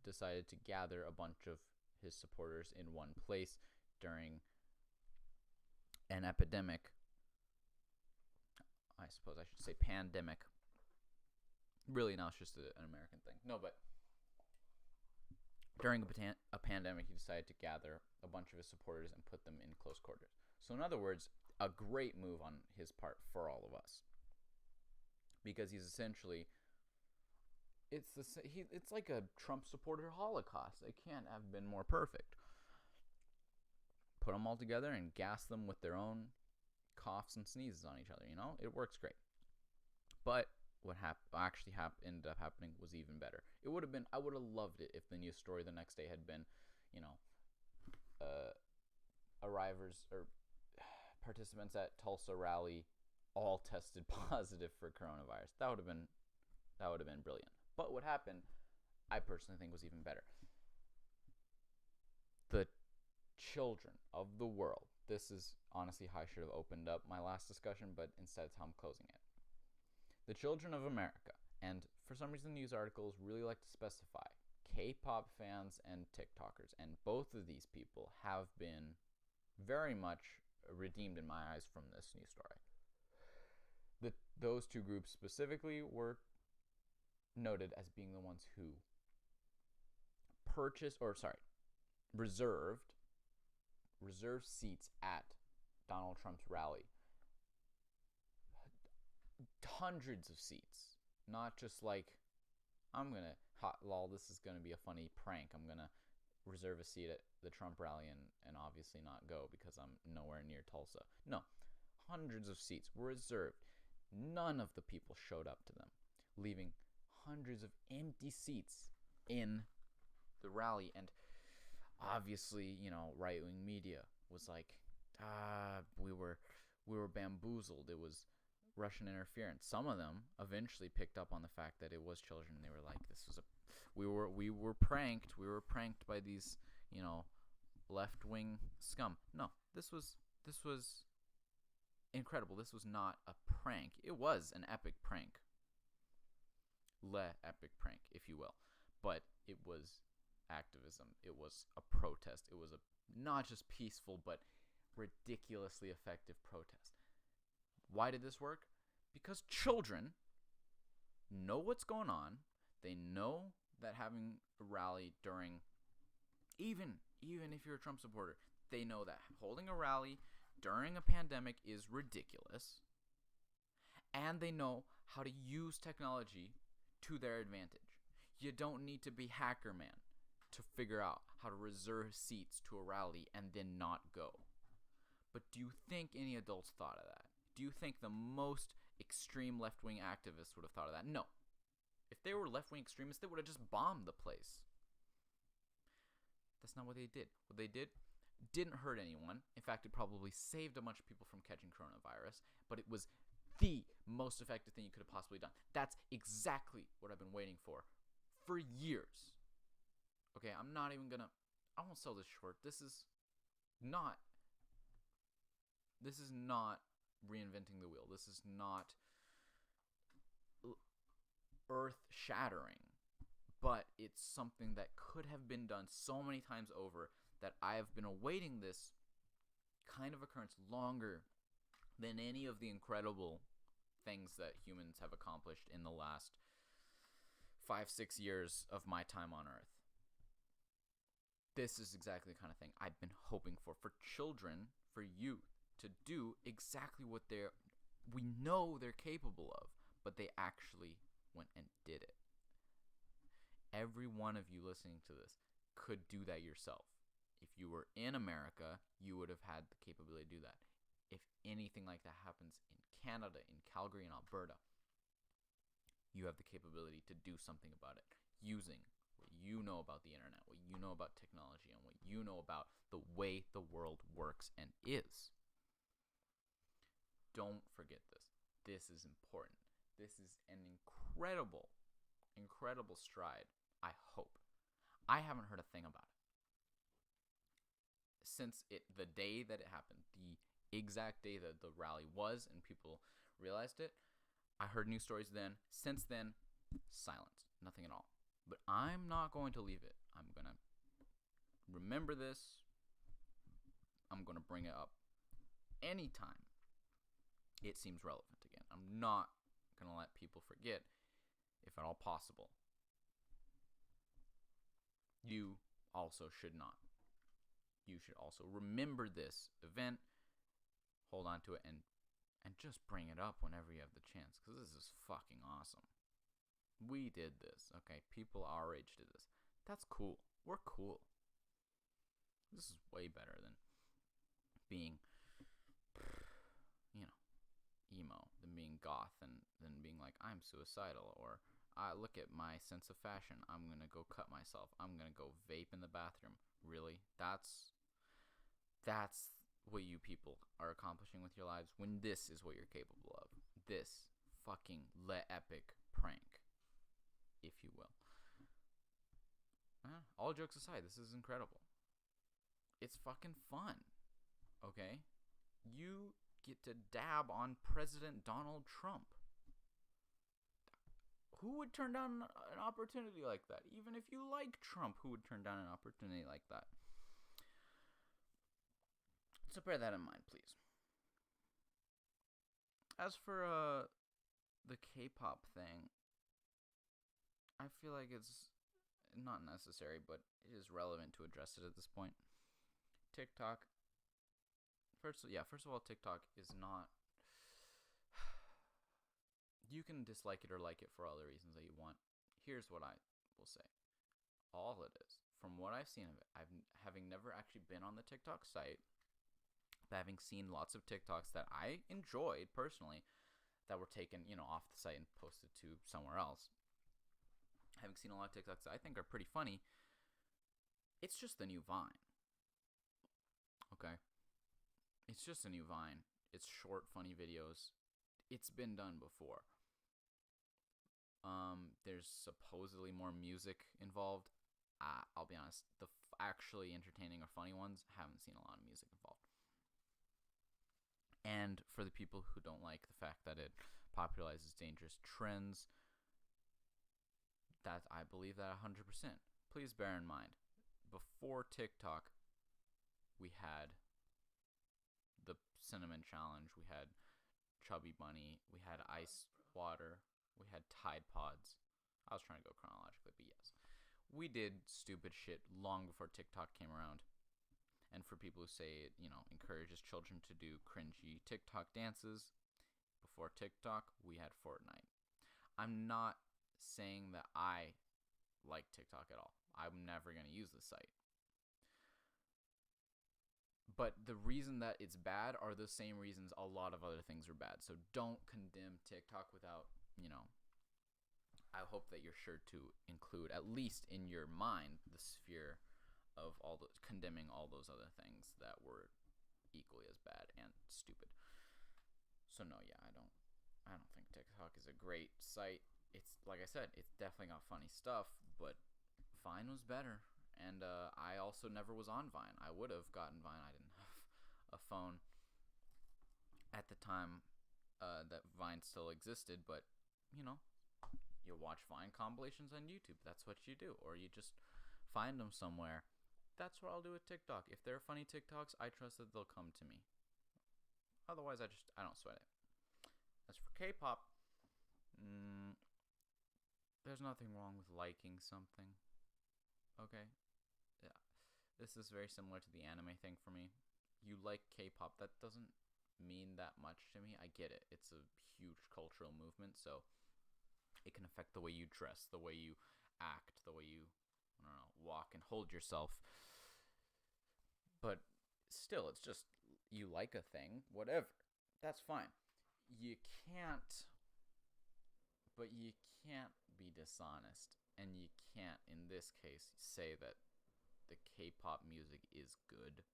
[SPEAKER 1] decided to gather a bunch of his supporters in one place during an epidemic. I suppose I should say pandemic. Really, now it's just an American thing. No, but during a pandemic, he decided to gather a bunch of his supporters and put them in close quarters. So in other words, a great move on his part for all of us. Because he's essentially, it's like a Trump supporter holocaust. It can't have been more perfect. Put them all together and gas them with their own coughs and sneezes on each other, you know? It works great. But what ended up happening was even better. I would have loved it if the news story the next day had been, arrivers or participants at Tulsa rally all tested positive for coronavirus. That would have been brilliant. But what happened, I personally think, was even better. The children of the world. This is honestly how I should have opened up my last discussion, but instead it's how I'm closing it. The children of America, and for some reason news articles really like to specify K-pop fans and TikTokers, and both of these people have been very much redeemed in my eyes from this news story. Those two groups specifically were noted as being the ones who reserved seats at Donald Trump's rally. Hundreds of seats, not just like, this is gonna be a funny prank, I'm gonna reserve a seat at the Trump rally and obviously not go because I'm nowhere near Tulsa. No, hundreds of seats were reserved. None of the people showed up to them, leaving hundreds of empty seats in the rally. And obviously, right-wing media was like, we were bamboozled. It was Russian interference. Some of them eventually picked up on the fact that it was children. They were like, we were pranked. We were pranked by these, left-wing scum. No, this was incredible. This was not a prank. It was an epic prank. Epic prank, if you will. But it was activism. It was a protest. It was a not just peaceful, but ridiculously effective protest. Why did this work? Because children know what's going on. They know that having a rally during, even if you're a Trump supporter, they know that holding a rally during a pandemic is ridiculous. And they know how to use technology to their advantage. You don't need to be Hacker Man to figure out how to reserve seats to a rally and then not go. But do you think any adults thought of that? Do you think the most extreme left-wing activists would have thought of that? No. If they were left-wing extremists, they would have just bombed the place. That's not what they did. What they did didn't hurt anyone. In fact, it probably saved a bunch of people from catching coronavirus, but it was the most effective thing you could have possibly done. That's exactly what I've been waiting for years. Okay, I won't sell this short. This is not reinventing the wheel. This is not earth-shattering, but it's something that could have been done so many times over that I have been awaiting this kind of occurrence longer than any of the incredible things that humans have accomplished in the last 5-6 years of my time on Earth. This is exactly the kind of thing I've been hoping for children, for youth, to do exactly what we know they're capable of, but they actually went and did it. Every one of you listening to this could do that yourself. If you were in America, you would have had the capability to do that. If anything like that happens in Canada, in Calgary, and Alberta, you have the capability to do something about it using what you know about the internet, what you know about technology, and what you know about the way the world works and is. Don't forget this. This is important. This is an incredible stride, I hope. I haven't heard a thing about it. since the day that it happened, the exact day that the rally was, and people realized it. I heard news stories then. Since then, silence, nothing at all. But I'm not going to leave it. I'm gonna remember this. I'm gonna bring it up anytime it seems relevant again. I'm not gonna let people forget, if at all possible. You also should not. You should also remember this event, hold on to it, and just bring it up whenever you have the chance, because this is fucking awesome. We did this, okay? People our age did this. That's cool. We're cool. This is way better than being, emo, than being goth, and than being like, I'm suicidal, or I look at my sense of fashion, I'm gonna go cut myself, I'm gonna go vape in the bathroom. Really? That's what you people are accomplishing with your lives, when this is what you're capable of. This fucking epic prank, if you will. All jokes aside, this is incredible. It's fucking fun. Okay? You get to dab on President Donald Trump. Who would turn down an opportunity like that? Even if you like Trump, who would turn down an opportunity like that? So bear that in mind, please. As for the K-pop thing, I feel like it's not necessary, but it is relevant to address it at this point. TikTok. First of all, TikTok is not. You can dislike it or like it for all the reasons that you want. Here's what I will say. All it is, from what I've seen of it, having never actually been on the TikTok site, but having seen lots of TikToks that I enjoyed personally, that were taken, off the site and posted to somewhere else. Having seen a lot of TikToks that I think are pretty funny, it's just the new Vine. Okay? It's just a new Vine. It's short, funny videos. It's been done before. There's supposedly more music involved. I'll be honest, the actually entertaining or funny ones, haven't seen a lot of music involved. And for the people who don't like the fact that it popularizes dangerous trends, that I believe that 100%. Please bear in mind, before TikTok, we had the cinnamon challenge, we had Chubby Bunny, we had ice water, we had Tide Pods. I was trying to go chronologically, but yes. We did stupid shit long before TikTok came around. And for people who say it, encourages children to do cringy TikTok dances, before TikTok, we had Fortnite. I'm not saying that I like TikTok at all. I'm never going to use the site. But the reason that it's bad are the same reasons a lot of other things are bad. So don't condemn TikTok without, I hope that you're sure to include, at least in your mind, the sphere of all the condemning all those other things that were equally as bad and stupid. So no, yeah, I don't think TikTok is a great site. It's, like I said, it's definitely got funny stuff, but Vine was better. And I also never was on Vine. I would have gotten Vine. I didn't have a phone at the time that Vine still existed, but you watch Vine compilations on YouTube. That's what you do, or you just find them somewhere. That's what I'll do with TikTok. If they're funny TikToks, I trust that they'll come to me. Otherwise, I don't sweat it. As for K-pop, there's nothing wrong with liking something. Okay? Yeah. This is very similar to the anime thing for me. You like K-pop, that doesn't mean that much to me. I get it. It's a huge cultural movement, so it can affect the way you dress, the way you act, the way you, walk and hold yourself. But still, it's just, you like a thing, whatever. That's fine. You can't be dishonest, and you can't, in this case, say that the K-pop music is good.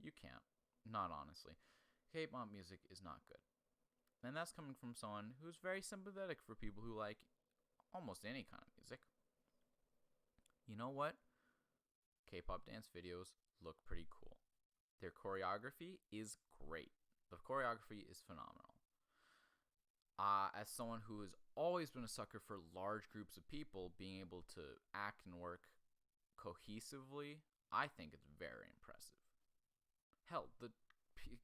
[SPEAKER 1] You can't. Not honestly. K-pop music is not good. And that's coming from someone who's very sympathetic for people who like almost any kind of music. You know what? K-pop dance videos look pretty cool. Their choreography is great. The choreography is phenomenal. As someone who has always been a sucker for large groups of people being able to act and work cohesively, I think it's very impressive. Hell, the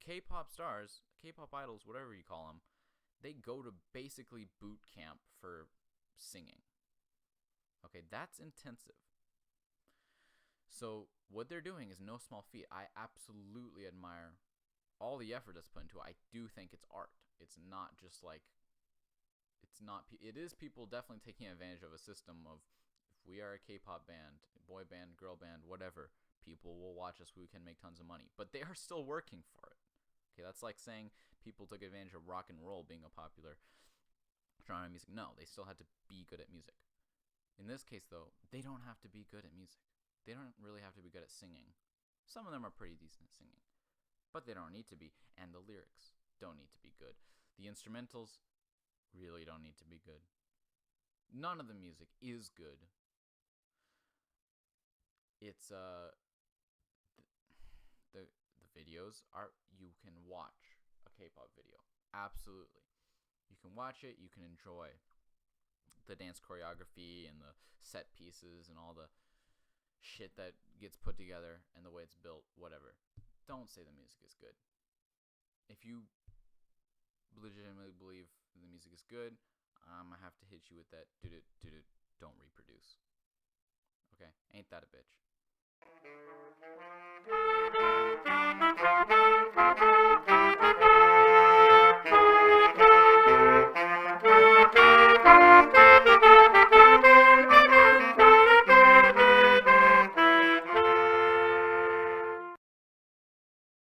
[SPEAKER 1] K-pop stars, K-pop idols, whatever you call them, they go to basically boot camp for singing. Okay, that's intensive. So what they're doing is no small feat. I absolutely admire all the effort that's put into it. I do think it's art. It's not just like, it is people definitely taking advantage of a system of, if we are a K-pop band, boy band, girl band, whatever, people will watch us, we can make tons of money. But they are still working for it. Okay, that's like saying people took advantage of rock and roll being a popular genre of music. No, they still had to be good at music. In this case, though, they don't have to be good at music. They don't really have to be good at singing. Some of them are pretty decent at singing, but they don't need to be, and the lyrics don't need to be good. The instrumentals really don't need to be good. None of the music is good. It's the videos are, you can watch a K-pop video. Absolutely. You can watch it, you can enjoy the dance choreography and the set pieces and all the shit that gets put together and the way it's built, whatever. Don't say the music is good. If you legitimately believe the music is good, I'm gonna have to hit you with that don't reproduce. Okay? Ain't that a bitch?